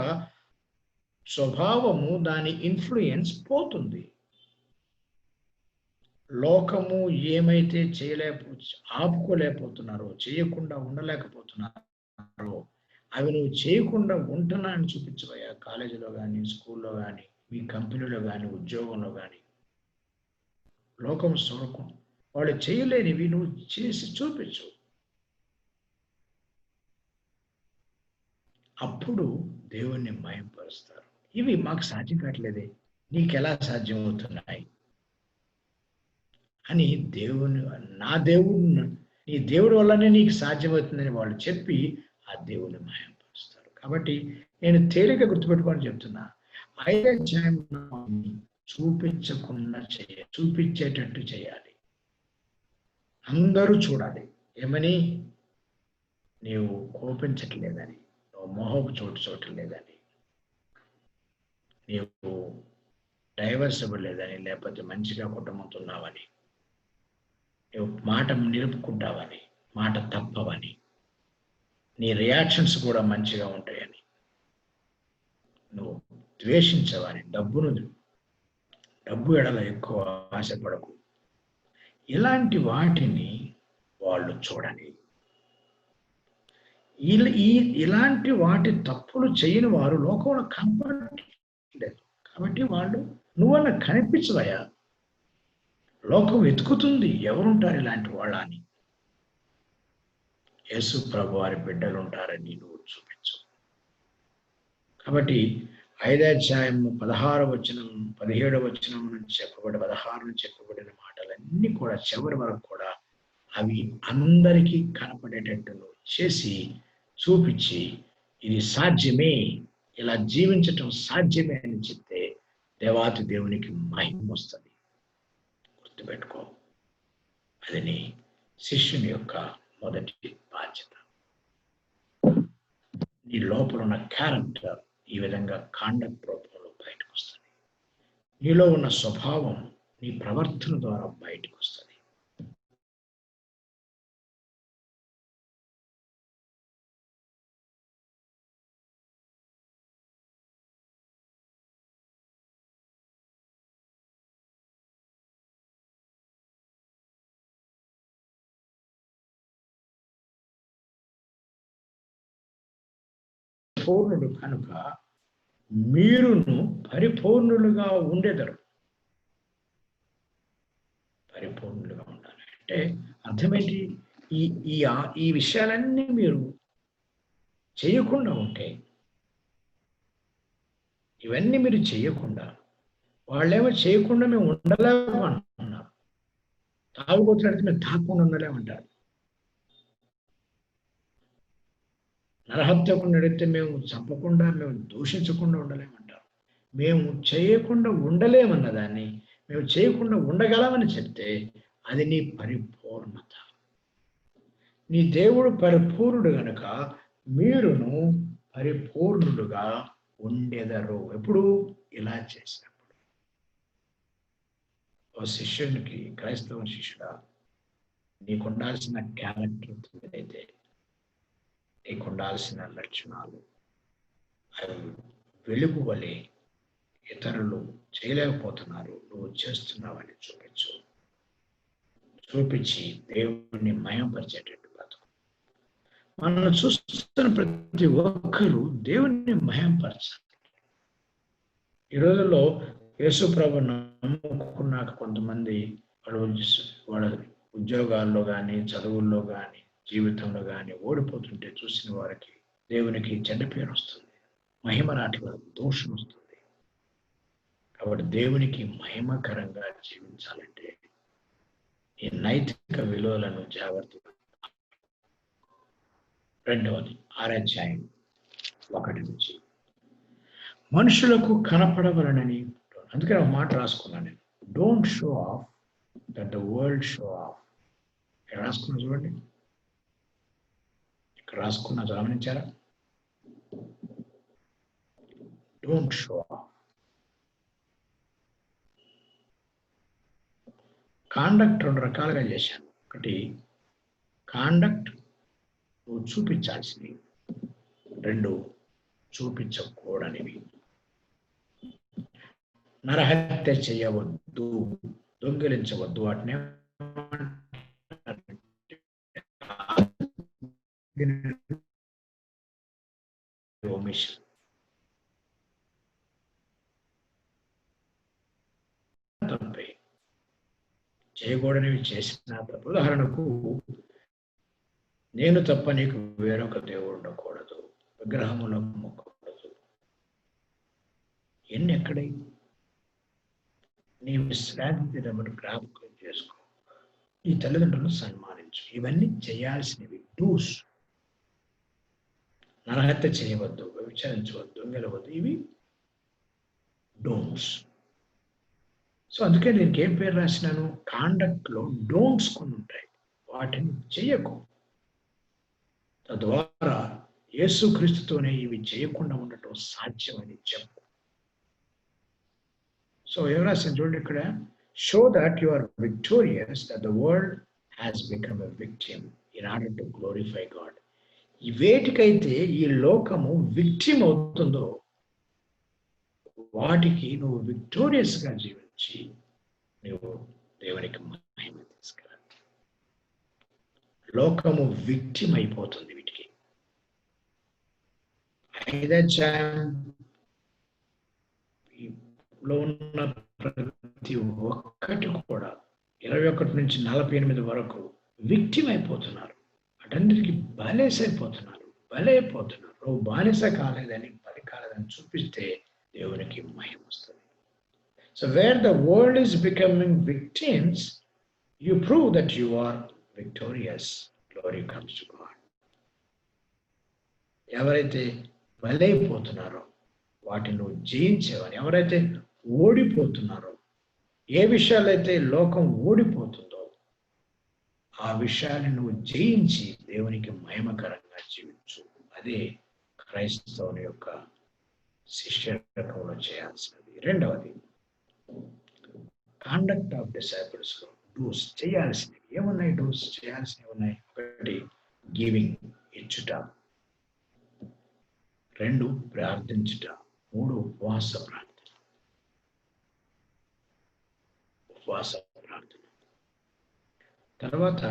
స్వభావము, దాని ఇన్ఫ్లుయెన్స్ పోతుంది. లోకము ఏమైతే ఆపుకోలేకపోతున్నారో, చేయకుండా ఉండలేకపోతున్నారో, అవి నువ్వు చేయకుండా ఉంటున్నా అని చూపించబోయా. కాలేజీలో కానీ, స్కూల్లో కానీ, మీ కంపెనీలో కానీ, ఉద్యోగంలో కానీ. లోకం చూడకు, వాళ్ళు చేయలేనివి నువ్వు చేసి చూపించు. అప్పుడు దేవుణ్ణి మహింపరుస్తారు. ఇవి మాకు సాధ్యం కావట్లేదే, నీకెలా సాధ్యం అవుతున్నాయి అని నా దేవుడు, నీ దేవుడి వల్లనే నీకు సాధ్యమవుతుందని వాళ్ళు చెప్పి ఆ దేవుని మహింపరుస్తారు. కాబట్టి నేను తేలిక గుర్తుపెట్టుకొని చెప్తున్నా, 5 అధ్యాయం చూపించకుండా చూపించేటట్టు చేయాలి. అందరూ చూడాలి. ఏమని? నీవు కోపించట్లేదని, నువ్వు మోహపు చూడలేదని, నీవు డైవర్స్ ఇవ్వలేదని, లేకపోతే మంచిగా కుటుంబంతున్నావని, నువ్వు మాట నిలుపుకుంటావని, మాట తప్పవని, నీ రియాక్షన్స్ కూడా మంచిగా ఉంటాయని, నువ్వు ద్వేషించవని, డబ్బు ఎడల ఎక్కువ ఆశపడకు. ఇలాంటి వాటిని వాళ్ళు చూడని, ఇలాంటి వాటి తప్పులు చేయని వారు లోకంలో కనపడలేదు. కాబట్టి వాళ్ళు నువ్వన్నా కనిపించవయ్యా. లోకం వెతుకుతుంది ఎవరుంటారు ఇలాంటి వాళ్ళ అని. యేసు ప్రభు వారి బిడ్డలు ఉంటారని నువ్వు చూపించు. కాబట్టి 5 అధ్యాయం 16వ వచనం 17వ వచనం నుంచి చెప్పబడి 16 నుంచి చెప్పబడిన మాటలన్నీ కూడా చివరి వరకు కూడా అవి అందరికీ కనపడేటట్టు చేసి చూపించి, ఇది సాధ్యమే, ఇలా జీవించటం సాధ్యమే అని చెప్తే దేవాతి దేవునికి మహిమ వస్తుంది. గుర్తుపెట్టుకో, అది నీ శిష్యుని యొక్క మొదటి బాధ్యత. నీ లోపల ఉన్న క్యారెక్టర్ ఈ విధంగా కాండక్ట్ రూపంలో బయటకు వస్తుంది. నీలో ఉన్న స్వభావం నీ ప్రవర్తన ద్వారా బయటకు వస్తుంది. పూర్ణుడు కనుక మీరును పరిపూర్ణులుగా ఉండేదరు. పరిపూర్ణులుగా ఉండాలి అంటే అర్థమేంటి? ఈ విషయాలన్నీ మీరు చేయకుండా ఉంటే, ఇవన్నీ మీరు చేయకుండా, వాళ్ళేమో చేయకుండా మేము ఉండలేము అంటున్నారు. తాగుబోతున్నట్టు మేము తాగకుండా ఉండలేమంటారు. నరహత్యకుండా నడితే మేము చంపకుండా, మేము దూషించకుండా ఉండలేమంటారు. మేము చేయకుండా ఉండలేమన్న దాన్ని మేము చేయకుండా ఉండగలమని చెప్తే అది నీ పరిపూర్ణత. నీ దేవుడు పరిపూర్ణుడు గనుక మీరును పరిపూర్ణుడుగా ఉండెదరు. ఎప్పుడు? ఇలా చేసినప్పుడు. ఓ శిష్యునికి, క్రైస్తవ శిష్యుడా, నీకు ఉండాల్సిన క్యారెక్టర్ అయితే, నీకు ఉండాల్సిన లక్షణాలు అవి వెలుగు వలె ఇతరులు చేయలేకపోతున్నారు, నువ్వు చేస్తున్నావని చూపించు. చూపించి దేవుణ్ణి మయంపరిచేటట్టు బ్రతుకు. మనం చూస్తున్న ప్రతి ఒక్కరూ దేవుణ్ణి మయంపరచాలి. ఈ రోజుల్లో యేసు ప్రభు నమ్ముకున్నాక కొంతమంది వాళ్ళ ఉద్యోగాల్లో కానీ, చదువుల్లో కానీ, జీవితంలో కానీ ఓడిపోతుంటే చూసిన వారికి దేవునికి చెడ్డ పేరు వస్తుంది, మహిమ రాట్ల దోషం వస్తుంది. కాబట్టి దేవునికి మహిమకరంగా జీవించాలంటే ఈ నైతిక విలువలను జాగ్రత్తగా. రెండవది 6వ అధ్యాయం 1 నుంచి మనుషులకు కనపడవలనని, అందుకని ఒక మాట రాసుకున్నాను నేను, don't show off that the world show off. ఇక్కడ రాసుకున్నా చూడండి, ఇక్కడ రాసుకున్నా గమనించారా? Don't show off. కాండక్ట్ 2 రకాలుగా చేశాను. ఒకటి కాండక్ట్ నువ్వు చూపించాల్సినవి, 2 చూపించకూడనివి. నరహత్య చేయవద్దు, దొంగిలించవద్దు, వాటిని ఓమిషన్. తప్పే, చేయకూడనివి చేసిన తప్పు. ఉదాహరణకు, నేను తప్ప నీకు వేరొక దేవుడు ఉండకూడదు, విగ్రహములకు మొక్కకూడదు. ఎన్ని ఎక్కడై? నీ విశ్రాంతి దినమును జ్ఞాపకం చేసుకో, నీ తల్లిదండ్రులను సన్మానించు. ఇవన్నీ చేయాల్సినవి డూస్. నరహత్య చేయవద్దు, విచారించవద్దు, దొంగలవద్దు, ఇవి డోంట్స్. సో అందుకే నేను ఏం పేరు రాసినాను? కాండక్ట్లో డోంట్స్ కొన్ని ఉంటాయి, వాటిని చేయకు. తద్వారా యేసుక్రీస్తుతోనే ఇవి చేయకుండా ఉండటం సాధ్యమని చెప్పు. సో ఏం రాసిన చూడండి ఇక్కడ, show that you are victorious, that the world has become a victim in order to glorify God. ఈ వేటికైతే ఈ లోకము విక్టిమ్ అవుతుందో వాటికి నువ్వు విక్టోరియస్ గా జీవించి నువ్వు దేవునికి మహిమ తీసుకురా. లోకము విక్టిమ్ అయిపోతుంది వీటికి. 5వ అధ్యాయంలో ఉన్న ప్రతి ఒక్కటి కూడా 21 నుంచి 48 వరకు విక్టిమ్ అయిపోతున్నారు. అటన్నిటికీ బలైపోతున్నారు. నువ్వు బానిస కాలేదని, పని కాలేదని చూపిస్తే దేవునికి మహిమ వస్తుంది. So where the world is becoming victims, you prove that you are victorious. Glory comes to God. ఎవరైతే బలైపోతున్నారో వాటిని నువ్వు జయించేవని, ఎవరైతే ఓడిపోతున్నారో, ఏ విషయాలైతే లోకం ఓడిపోతుందో ఆ విషయాన్ని నువ్వు జయించి దేవునికి మహిమకరంగా జీవించు. అదే క్రైస్తవుని యొక్క శిష్యత్వంలో చేయాల్సినది. రెండవది, కాండక్ట్ ఆఫ్ డిసైపుల్స్ లో డూస్ చేయాల్సినవి ఏమున్నాయి? డూస్ చేయాల్సినవి ఉన్నాయి. 1 గివింగ్, ఇచ్చుట. 2 ప్రార్థించుట. 3 ఉపవాస ప్రార్థన. తర్వాత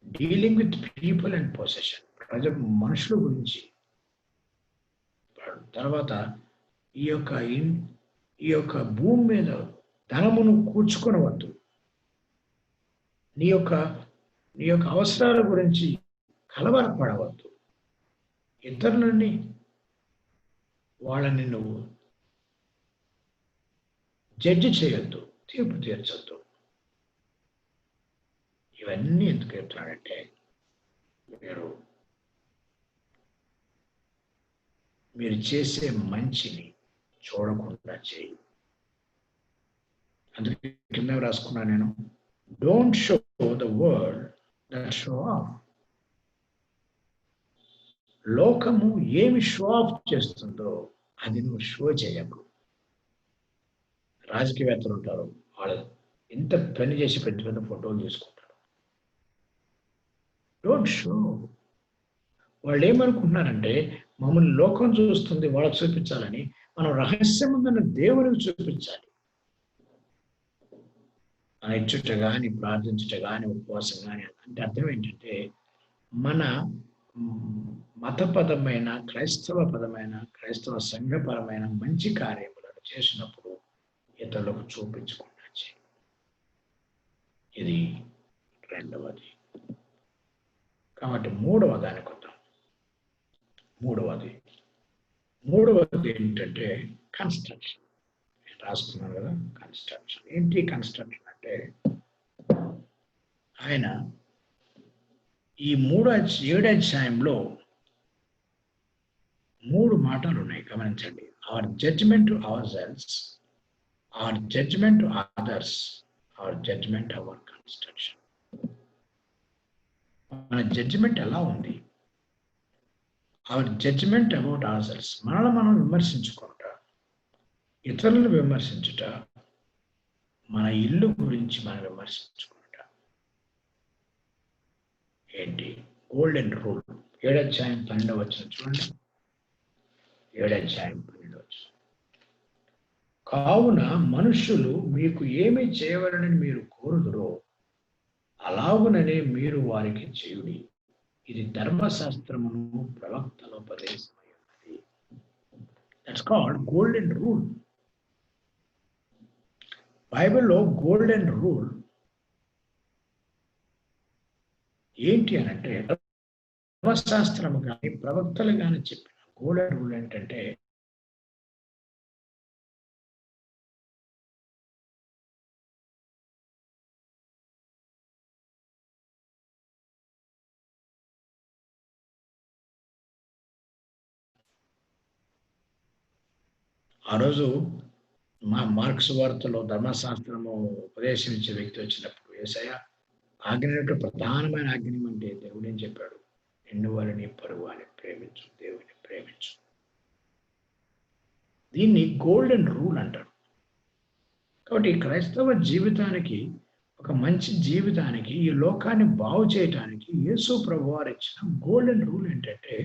dealing with people and possession, మనుషుల గురించి. తర్వాత ఈ యొక్క భూమి మీద ధనమును కూర్చుకొనవద్దు. నీ యొక్క అవసరాల గురించి కలవరపడవద్దు. ఇతరులని వాళ్ళని నువ్వు జడ్జి చేయొద్దు, తీర్పు తీర్చొద్దు. ఇవన్నీ ఎందుకు చెప్తున్నానంటే మీరు చేసే మంచిని చూడకుండా చేయి. అందుకే కింద రాసుకున్నా నేను, don't show the world that show off. లోకము ఏమి షో ఆఫ్ చేస్తుందో అది నువ్వు షో చేయకు. రాజకీయవేత్తలు ఉంటారు, వాళ్ళు ఎంత పని చేసి పెద్ద పెద్ద ఫోటోలు తీసుకుంటారు. Don't show. వాళ్ళు ఏమనుకుంటున్నారంటే మమ్మల్ని లోకం చూస్తుంది, వాళ్ళకి చూపించాలని. మనం రహస్యముందన్న దేవునికి చూపించాలి. ఆ ఇచ్చుట కానీ, ప్రార్థించుట కానీ, ఉపవాసం కానీ. అంటే అర్థం ఏంటంటే మన మతపరమైన, క్రైస్తవ సంఘపరమైన మంచి కార్యములను చేసినప్పుడు ఇతరులకు చూపించకుండా చేయి. ఇది రెండవది. కాబట్టి మూడవ దానికి వద్దాం. మూడవది ఏంటంటే కన్స్ట్రక్షన్. నేను రాసుకున్నాను కదా, కన్స్ట్రక్షన్. ఏంటి కన్స్ట్రక్షన్ అంటే ఆయన ఈ 7వ అధ్యాయంలో 3 మాటలు ఉన్నాయి, గమనించండి. Our judgement to our selves, our judgement to others, our judgement our construction. మన జడ్జిమెంట్ ఎలా ఉంది? Our judgement about our selves, మనల్ని మనం విమర్శించుకుంటా, ఇతరులను విమర్శించుట, మన ఇల్లు గురించి మనం విమర్శించుకుంటా. ఏంటి? Golden rule. 7వ అధ్యాయం 12వ వచనం చూడండి. 7వ అధ్యాయం 12వ వచనం. కావున మనుష్యులు మీకు ఏమి చేయవలనని మీరు కోరుదురో అలాగుననే మీరు వారికి చేయుడి. ఇది ధర్మశాస్త్రమును ప్రవక్తల ఉపదేశమై ఉన్నది. That's called golden rule. బైబిల్లో గోల్డెన్ రూల్ ఏంటి అనంటే, ధర్మశాస్త్రము కానీ ప్రవక్తలు కానీ చెప్పిన గోల్డెన్ రూల్ ఏంటంటే ఆ రోజు మార్క్స్ వార్తలో ధర్మశాస్త్రము ఉపదేశించే వ్యక్తి వచ్చినప్పుడు యేసయ్య ఆజ్ఞ ప్రధానమైన ఆజ్ఞ అంటే దేవుడు ఏం చెప్పాడు? నిన్ను వారిని పొరుగు అని ప్రేమించు, దేవుని ప్రేమించు. దీన్ని గోల్డెన్ రూల్ అంటారు. కాబట్టి క్రైస్తవ జీవితానికి, ఒక మంచి జీవితానికి, ఈ లోకాన్ని బాగు చేయటానికి యేసు ప్రభువారు ఇచ్చిన గోల్డెన్ రూల్ ఏంటంటే,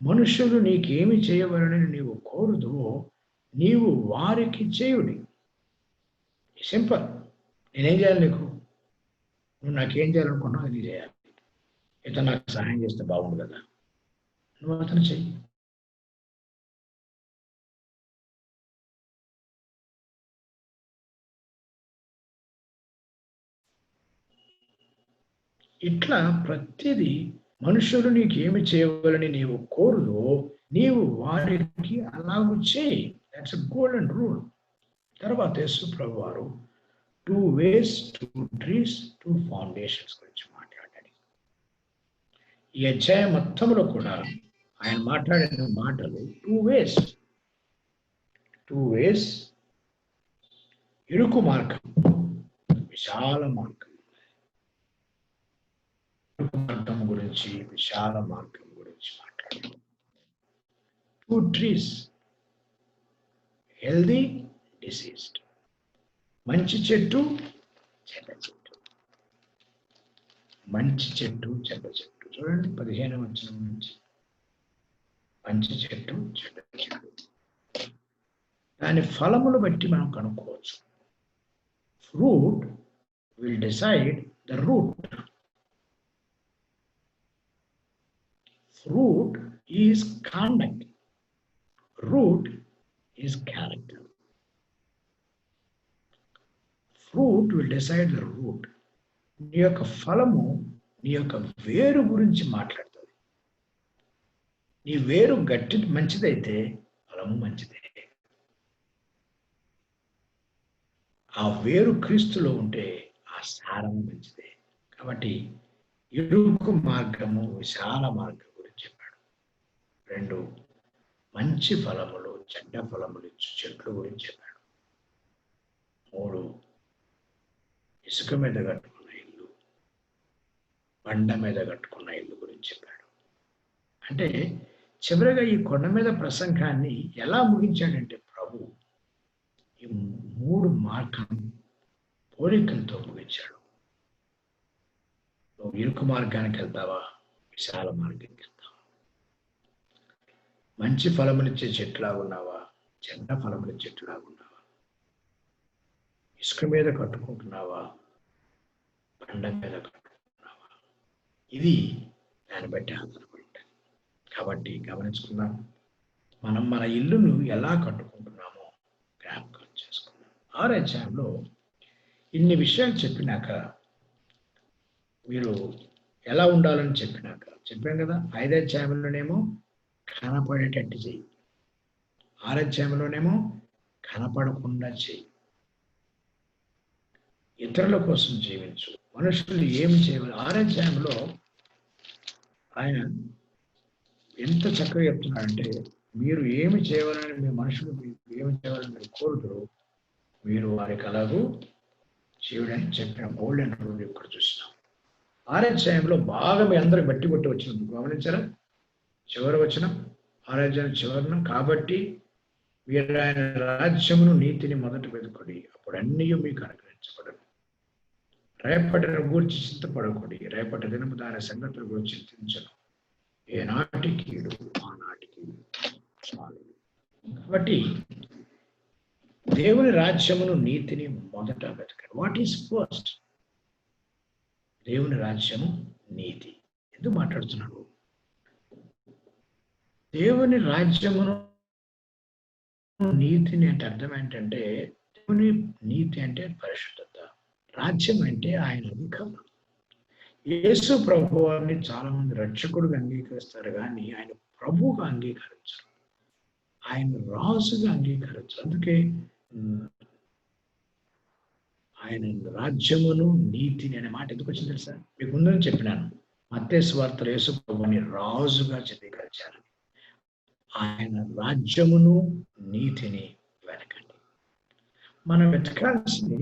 మనుషులు నీకేమి చేయవలనని నీవు కోరుదువో నీవు వారికి చేయుడి. సింపుల్. నేనేం చేయాలి? నువ్వు నాకేం చేయాలనుకున్నావు అది చేయాలి. ఇతను నాకు సహాయం చేస్తే బాగుండు కదా, నువ్వు అతను చెయ్యి. ఇట్లా ప్రతిదీ మనుషులు నీకేమి చేయవాలని నీవు కోరుదో నీవు వారికి అలాగూ చేయి. That's golden rule. తర్వాత యేసు ప్రభు వారు 2 ways, 2 trees, 2 foundations గురించి మాట్లాడాడు. ఈ అధ్యాయం మొత్తంలో కూడా ఆయన మాట్లాడిన మాటలు 2 ways. 2 ways, ఇరుకు మార్గం, విశాల మార్గం. ఇరుకు మార్గం గురించి, విశాల మార్గం గురించి మాట్లాడాడు. 2 trees, హెల్దీ, డిసీజ్డ్. మంచి చెట్టు, చెడ్డ చెట్టు. మంచి చెట్టు, చెడ్డ చెట్టు. చూడండి 15వ వచనం నుంచి. మంచి చెట్టు, చెడ్డ చెట్టు. దాని ఫలములు బట్టి మనం కనుక్కోవచ్చు. Fruit will decide the root. Fruit is conduct, root is character. Fruit will decide the root. నీ యొక్క ఫలము నీ యొక్క వేరు గురించి మాట్లాడుతుంది. నీ వేరు గట్టి మంచిదైతే ఫలము మంచిదే. ఆ వేరు క్రీస్తులో ఉంటే ఆ సారం మంచిదే. కాబట్టి ఇరుకు మార్గము విశాల మార్గం గురించి చెప్పాడు. 2 మంచి ఫలములు చెడ్డ ఫలములు ఇచ్చు చెట్లు గురించి చెప్పాడు. 3 ఇసుక మీద కట్టుకున్న ఇల్లు బండ మీద కట్టుకున్న ఇల్లు గురించి చెప్పాడు. అంటే చివరిగా ఈ కొండ మీద ప్రసంగాన్ని ఎలా ముగించాడంటే ప్రభు ఈ 3 మార్గం పోలికలతో ముగించాడు. నువ్వు ఇరుకు మార్గానికి వెళ్తావా, విశాల మార్గానికి వెళ్తావా? మంచి ఫలములిచ్చే చెట్టులా ఉన్నావా, చెడ్డ ఫలములిచ్చే చెట్టులా ఉన్నావా? ఇసుక మీద కట్టుకుంటున్నావా, బండ మీద కట్టుకుంటున్నావా? ఇది దాన్ని బట్టి ఆధారపడి ఉంటుంది. కాబట్టి గమనించుకుందాం, మనం మన ఇల్లును ఎలా కట్టుకుంటున్నామో జ్ఞాపకం చేసుకుందాం. 6వ అధ్యాయంలో ఇన్ని విషయాలు చెప్పినాక, మీరు ఎలా ఉండాలని చెప్పాం కదా. 5వ అధ్యాయంలోనేమో కనపడేటట్టు చెయ్యి, 6వ అధ్యాయంలోనేమో కనపడకుండా చెయ్యి. ఇతరుల కోసం జీవించు, మనుషులు ఏమి చేయవాలి. 6వ అధ్యాయంలో ఆయన ఎంత చక్కగా చెప్తున్నాడంటే, మీరు ఏమి చేయాలని మీ మనుషులు ఏమి చేయాలని మీరు కోరుతారు, మీరు వారికి అలాగూ చేయడానికి చెప్పిన గోల్డెన్ రూల్ ఇక్కడ చూసినాం. 6వ అధ్యాయంలో బాగా మీ అందరికి బట్టి కొట్టి వచ్చిన గమనించారా? చివరి వచ్చిన 6వ అధ్యాయం చివరిన, కాబట్టి మీరు ఆయన రాజ్యమును నీతిని మొదట వెతుకుడి, అప్పుడు అన్నీ మీకు అనుగ్రహించబడను. రేపటిని గూర్చి చింతపడకూడి, రేపటి దినము దాని సంగతుల గురించి చింతించను. ఏనాటి కీడు ఆనాటికి చాలు. కాబట్టి దేవుని రాజ్యమును నీతిని మొదట వెతకండి. What is first? దేవుని రాజ్యము నీతి. ఎందుకు మాట్లాడుతున్నాడు? దేవుని రాజ్యమును నీతిని అంటే అర్థం ఏంటంటే, దేవుని నీతి అంటే పరిశుద్ధత, రాజ్యం అంటే ఆయన అధికారం. యేసు ప్రభు వారిని చాలా మంది రక్షకుడుగా అంగీకరిస్తారు, కానీ ఆయన ప్రభువుగా అంగీకరించరు, ఆయన రాజుగా అంగీకరించరు. అందుకే ఆయన రాజ్యమును నీతిని అనే మాట ఎందుకు వచ్చింది తెలుసా? మీకు ముందని చెప్పినాను, మత్తయి సువార్తలో యేసు ప్రభువుని రాజుగా చిత్రీకరించారు. ఆయన రాజ్యమును నీతిని వెతకండి. మనం వెతకాల్సింది,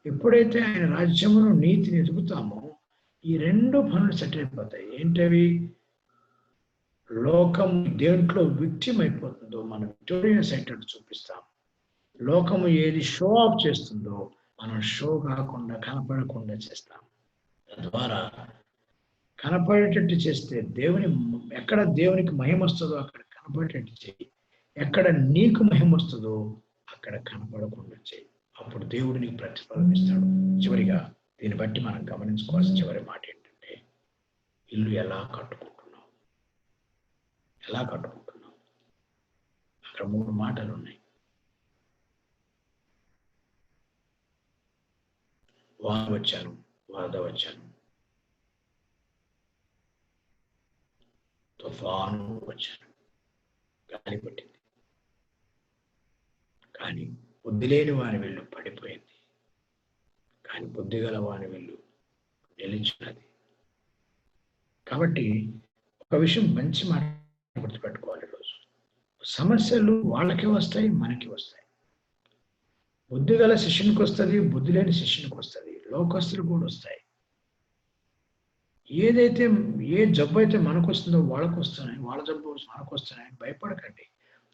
ఎప్పుడైతే ఆయన రాజ్యమును నీతిని వెతుకుతామో ఈ 2 పనులు సెట్ అయిపోతాయి. ఏంటవి? లోకం దేంట్లో విక్టిమ్ అయిపోతుందో మనం విక్టోరియస్ అయినట్టు చూపిస్తాం. లోకము ఏది షో ఆఫ్ చేస్తుందో మనం షో కాకుండా కనపడకుండా చేస్తాం. తద్వారా కనపడేటట్టు చేస్తే ఎక్కడ దేవునికి మహిమ వస్తుందో అక్కడ కనపడేటట్టు చేయి, ఎక్కడ నీకు మహిమ వస్తుందో అక్కడ కనపడకుండా చేయి. అప్పుడు దేవుడు నీకు ప్రతిఫలం ఇస్తాడు. చివరిగా దీన్ని బట్టి మనం గమనించుకోవాల్సిన చివరి మాట ఏంటంటే, ఇల్లు ఎలా కట్టుకుంటున్నావు? ఎలా కట్టుకుంటున్నావు? అక్కడ 3 మాటలు ఉన్నాయి. వాన వచ్చాను, వరద వచ్చాను, తుఫాను వచ్చాను, గాలి పట్టింది, కానీ బుద్ధి లేని వాని వెళ్ళు పడిపోయింది, కానీ బుద్ధి గల వాని వెళ్ళు నిలిచినది. కాబట్టి ఒక విషయం మంచి మాట గుర్తుపెట్టుకోవాలి. ఈరోజు సమస్యలు వాళ్ళకి వస్తాయి, మనకి వస్తాయి. బుద్ధి గల శిష్యునికి వస్తుంది, బుద్ధి లేని శిష్యునికి వస్తుంది, లోకస్తులు కూడా వస్తాయి. ఏ జబ్బు అయితే మనకు వస్తుందో వాళ్ళకు వస్తున్నాయి, వాళ్ళ జబ్బు మనకు వస్తున్నాయి, భయపడకండి.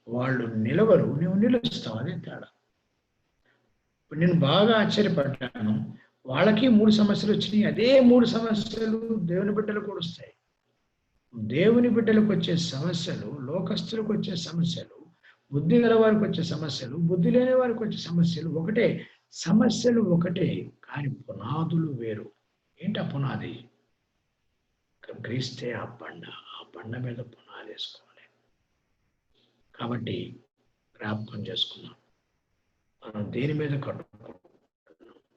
వాళ్ళు నిలవరు, నువ్వు నిలుస్తావు. అదే తేడా. ఇప్పుడు నేను బాగా ఆశ్చర్యపడ్డాను, వాళ్ళకి 3 సమస్యలు వచ్చినాయి. అదే 3 సమస్యలు దేవుని బిడ్డలకు కూడా వస్తాయి. దేవుని బిడ్డలకు వచ్చే సమస్యలు, లోకస్తులకు వచ్చే సమస్యలు, బుద్ధి గల వారికి వచ్చే సమస్యలు, బుద్ధి లేని వారికి వచ్చే సమస్యలు ఒకటే. సమస్యలు ఒకటే, కానీ పునాదులు వేరు. ఏంటి ఆ పునాది? క్రీస్తే ఆ బండ మీద పునాది వేసుకోవాలి. కాబట్టి జ్ఞాపకం చేసుకున్నాం, మనం దేని మీద కట్టుకుంటున్నాం?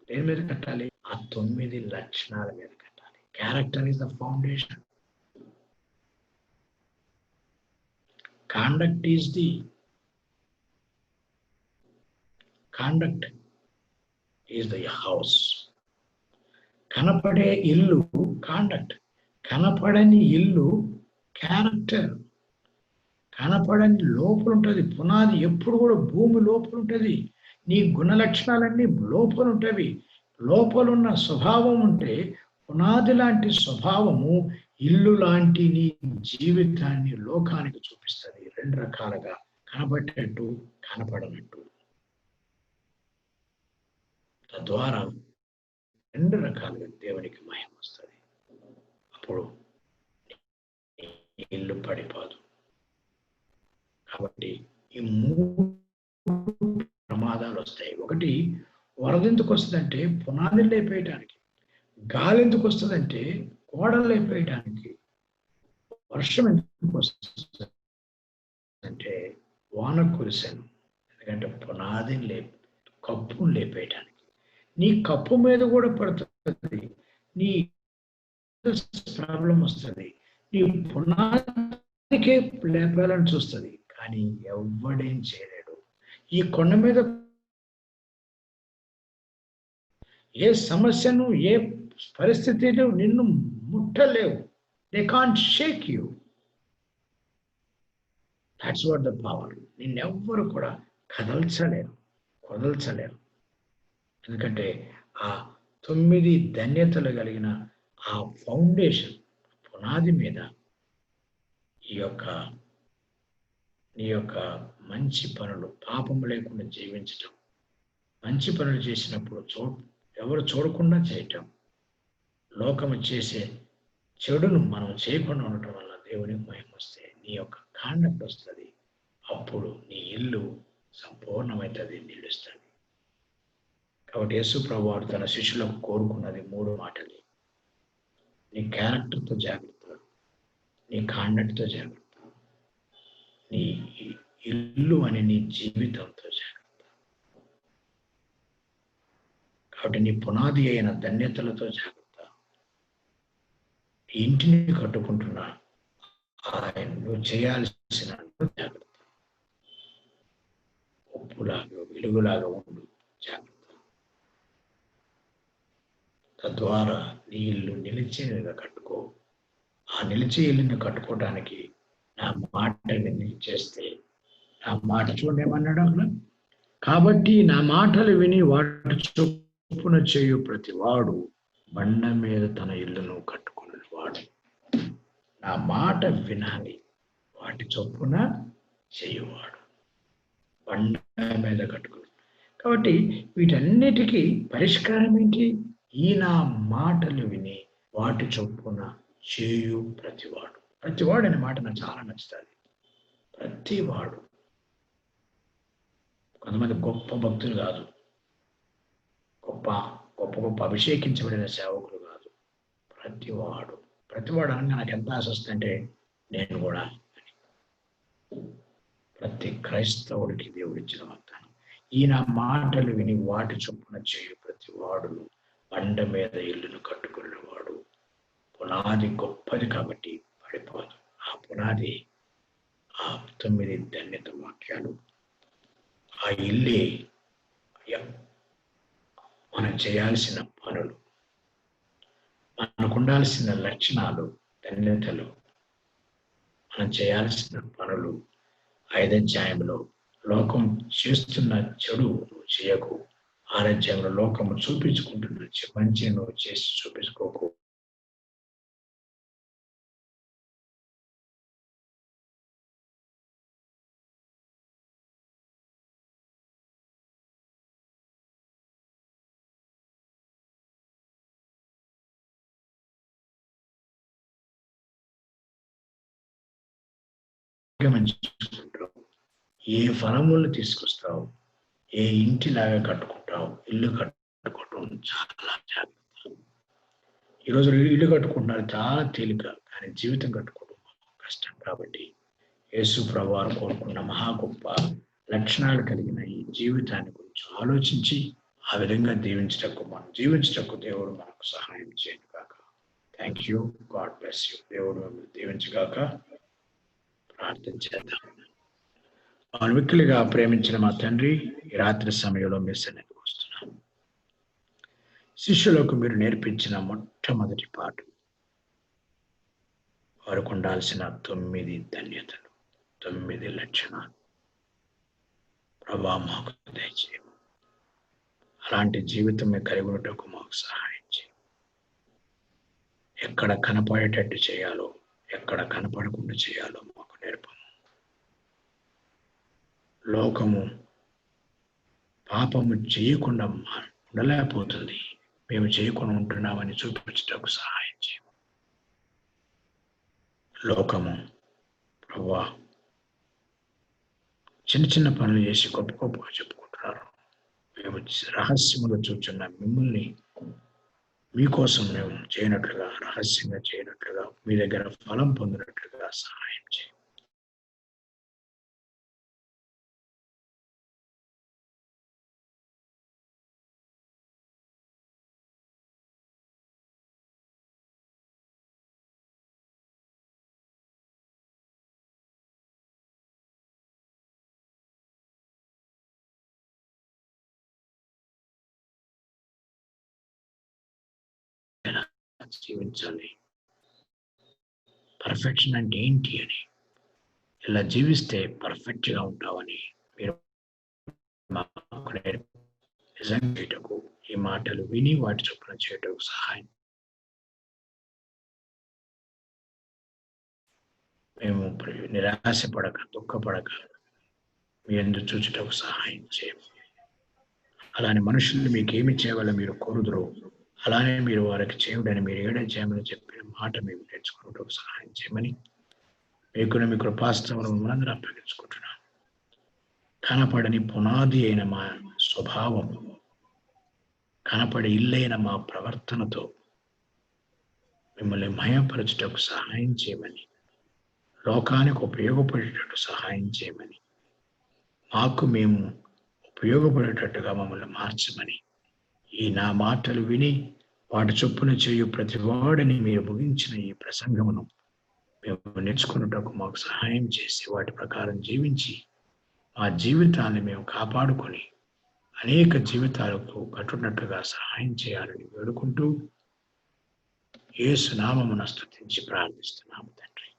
దేని మీద కట్టాలి? ఆ 9 లక్షణాల మీద కట్టాలి. Character is the foundation. Conduct is the house. కనపడే ఇల్లు కాండక్ట్, కనపడని ఇల్లు క్యారెక్టర్. కనపడని లోపల ఉంటుంది పునాది, ఎప్పుడు కూడా భూమి లోపల ఉంటుంది. నీ గుణ లక్షణాలన్నీ లోపల ఉంటవి. లోపలున్న స్వభావం ఉంటే పునాది లాంటి స్వభావము ఇల్లు లాంటి నీ జీవితాన్ని లోకానికి చూపిస్తుంది. రెండు రకాలుగా, కనబడేటట్టు కనపడనట్టు. తద్వారా రెండు రకాలుగా దేవునికి మహిమ వస్తుంది. అప్పుడు ఇల్లు పడిపోదు. కాబట్టి ఈ మూడు ప్రమాదాలు వస్తాయి. ఒకటి, వరద ఎందుకు వస్తుందంటే పునాదులు లేపేయడానికి. గాలి ఎందుకు వస్తుందంటే గోడలు లేపేయడానికి. వర్షం ఎందుకు వస్తుంది అంటే వాన కురిసెను, ఎందుకంటే పునాదిని కప్పును లేపేయడానికి. నీ కప్పు మీద కూడా పడుతుంది, నీ ప్రాబ్లం వస్తుంది, నీ పునాదికే లేపాలని చూస్తుంది, కానీ ఎవడేం చేయలేడు. ఈ కొండ మీద ఏ సమస్యను, ఏ పరిస్థితిలో నిన్ను ముట్టలేవు. They can't shake you. That's what the power. నిన్నెవ్వరు కూడా కదల్చలేరు. ఎందుకంటే ఆ 9 ధన్యతలు కలిగిన ఆ ఫౌండేషన్ పునాది మీద నీ యొక్క మంచి పనులు, పాపం లేకుండా జీవించటం, మంచి పనులు చేసినప్పుడు ఎవరు చూడకుండా చేయటం, లోకము చేసే చెడును మనం చేయకుండా ఉండటం వల్ల దేవునికి మహిమ వస్తే నీ యొక్క కాండక్ట్ వస్తుంది. అప్పుడు నీ ఇల్లు సంపూర్ణమవుతుంది, నిలుస్తుంది. కాబట్టి యేసు ప్రభువారు తన శిష్యులకు కోరుకున్నది 3 మాటలు. నీ క్యారెక్టర్తో జాగ్రత్త, నీ కాండక్ట్తో జాగ్రత్త, నీ ఇల్లు అని నీ జీవితంతో జాగ్రత్త. కాబట్టి నీ పునాది అయిన ధన్యతలతో జాగ్రత్త. ఇంటిని కట్టుకుంటున్నా ఆయన నువ్వు చేయాల్సిన జాగ్రత్త. ఉప్పులాగా వెలుగులాగా ఉండు, జాగ్రత్త. తద్వారా నీ ఇల్లు నిలిచేదిగా కట్టుకో. ఆ నిలిచే ఇల్లుని కట్టుకోవడానికి నా మాట విని చేస్తే, నా మాట చూడండి ఏమన్నాడు అక్కడ, కాబట్టి నా మాటలు విని వాటి చొప్పున చేయు ప్రతి వాడు బండ మీద తన ఇల్లును కట్టుకునేవాడు. నా మాట వినాలి, వాటి చొప్పున చేయువాడు బండ మీద కట్టుకుని. కాబట్టి వీటన్నిటికీ పరిష్కారం ఏంటి? ఈ నా మాటలు విని వాటి చొప్పున చేయు ప్రతివాడు అనే మాట నాకు చాలా నచ్చుతుంది. ప్రతివాడు. కొంతమంది గొప్ప భక్తులు కాదు, గొప్ప అభిషేకించబడిన సేవకులు కాదు. ప్రతివాడు అనగా నాకు ఎంత ఆశ వస్తుందంటే నేను కూడా ప్రతి క్రైస్తవుడికి దేవుడిచ్చిన వాగ్దానం. ఈ నా మాటలు విని వాటి చొప్పున చేయు ప్రతి వాడు బండ మీద ఇల్లును కట్టుకునేవాడు. పునాది గొప్పది కాబట్టి పడిపోదు. ఆ పునాది ఆ 9 ధన్యత వాక్యాలు. ఆ ఇల్లే మనం చేయాల్సిన పనులు, మనకు ఉండాల్సిన లక్షణాలు, ధన్యతలు, మనం చేయాల్సిన పనులు. 5వ అధ్యాయంలో లోకం చేస్తున్న చెడు నువ్వు చేయకు. 6వ అధ్యాయంలో లోకము చూపించుకుంటున్న మంచి నువ్వు చేసి చూపించుకోకు. ఏ ఫలములు తీసుకొస్తావు, ఏ ఇంటిలాగా కట్టుకుంటావు. ఇల్లు కట్టుకోవటం చాలా జాగ్రత్త. ఈరోజు ఇల్లు కట్టుకుంటున్నారు చాలా తేలిక, కానీ జీవితం కట్టుకోవడం కష్టం. కాబట్టి యేసు ప్రభువారు కోరుకున్న మహా గొప్ప లక్షణాలు కలిగిన ఈ జీవితాన్ని గురించి ఆలోచించి ఆ విధంగా జీవించటకు దేవుడు మనకు సహాయం చేయను కాక. Thank you. God bless you. దేవుడు మిమ్మల్ని దీవించుగాక. ప్రార్థన చేద్దాం. మిక్కిలిగా ప్రేమించిన మా తండ్రి, ఈ రాత్రి సమయంలో మీ సన్నిధికి వస్తున్నాం. శిష్యులకు మీరు నేర్పించిన మొట్టమొదటి పాఠం, వారికి ఉండాల్సిన 9 ధన్యతలు, 9 లక్షణాలు ప్రభా మాకు దయచేయము. అలాంటి జీవితం కలిగి ఉండటకు మాకు సహాయం చేయం. ఎక్కడ కనపడేటట్టు చేయాలో, ఎక్కడ కనపడకుండా చేయాలో మాకు నేర్పము. లోకము పాపము చేయకుండా ఉండలేకపోతుంది, మేము చేయకుండా ఉంటున్నామని చూపించటకు సహాయం చేయం. లోకము ప్రభువా చిన్న చిన్న పనులు చేసి గొప్ప గొప్పగా చెప్పుకుంటున్నారు. మేము రహస్యముగా చూచున్న మిమ్మల్ని మీకోసం మేము చేయనట్లుగా, రహస్యంగా చేయనట్లుగా, మీ దగ్గర ఫలం పొందినట్లుగా సహాయం చేయం. జీవించాలి, పర్ఫెక్షన్ అంటే ఏంటి అని, ఇలా జీవిస్తే పర్ఫెక్ట్ గా ఉంటావని మీరు మాకు నిజంగా చేయటకు, ఈ మాటలు విని వాటి చొప్పున చేయటకు సహాయం. మేము నిరాశపడక, దుఃఖపడక మీ యందు చూచుటకు సహాయం చేయం. అలానే మనుషులు మీకు ఏమి చేయవాలో మీరు కోరుదురు, అలానే మీరు వారికి చేయుడని మీరు ఏడే చేయమని చెప్పిన మాట మేము నేర్చుకున్నటకు సహాయం చేయమని మీకును మీ కృపాస్తవం మనందరూ అప్పగించుకుంటున్నాం. కనపడని పునాది అయిన మా స్వభావం, కనపడి ఇల్లైన మా ప్రవర్తనతో మిమ్మల్ని మయపరచుటకు సహాయం చేయమని, లోకానికి ఉపయోగపడేటట్టు సహాయం చేయమని, మాకు మేము ఉపయోగపడేటట్టుగా మమ్మల్ని మార్చమని, ఈ నా మాటలు విని వాటి చొప్పున చేయు ప్రతి వాడిని మీరు ముగించిన ఈ ప్రసంగమును మేము నేర్చుకున్నటకు మాకు సహాయం చేసి వాటి ప్రకారం జీవించి మా జీవితాన్ని మేము కాపాడుకొని అనేక జీవితాలకు కట్టున్నట్లుగా సహాయం చేయాలని వేడుకుంటూ యేసు నామమున స్తుతించి ప్రార్థిస్తున్నాము తండ్రి.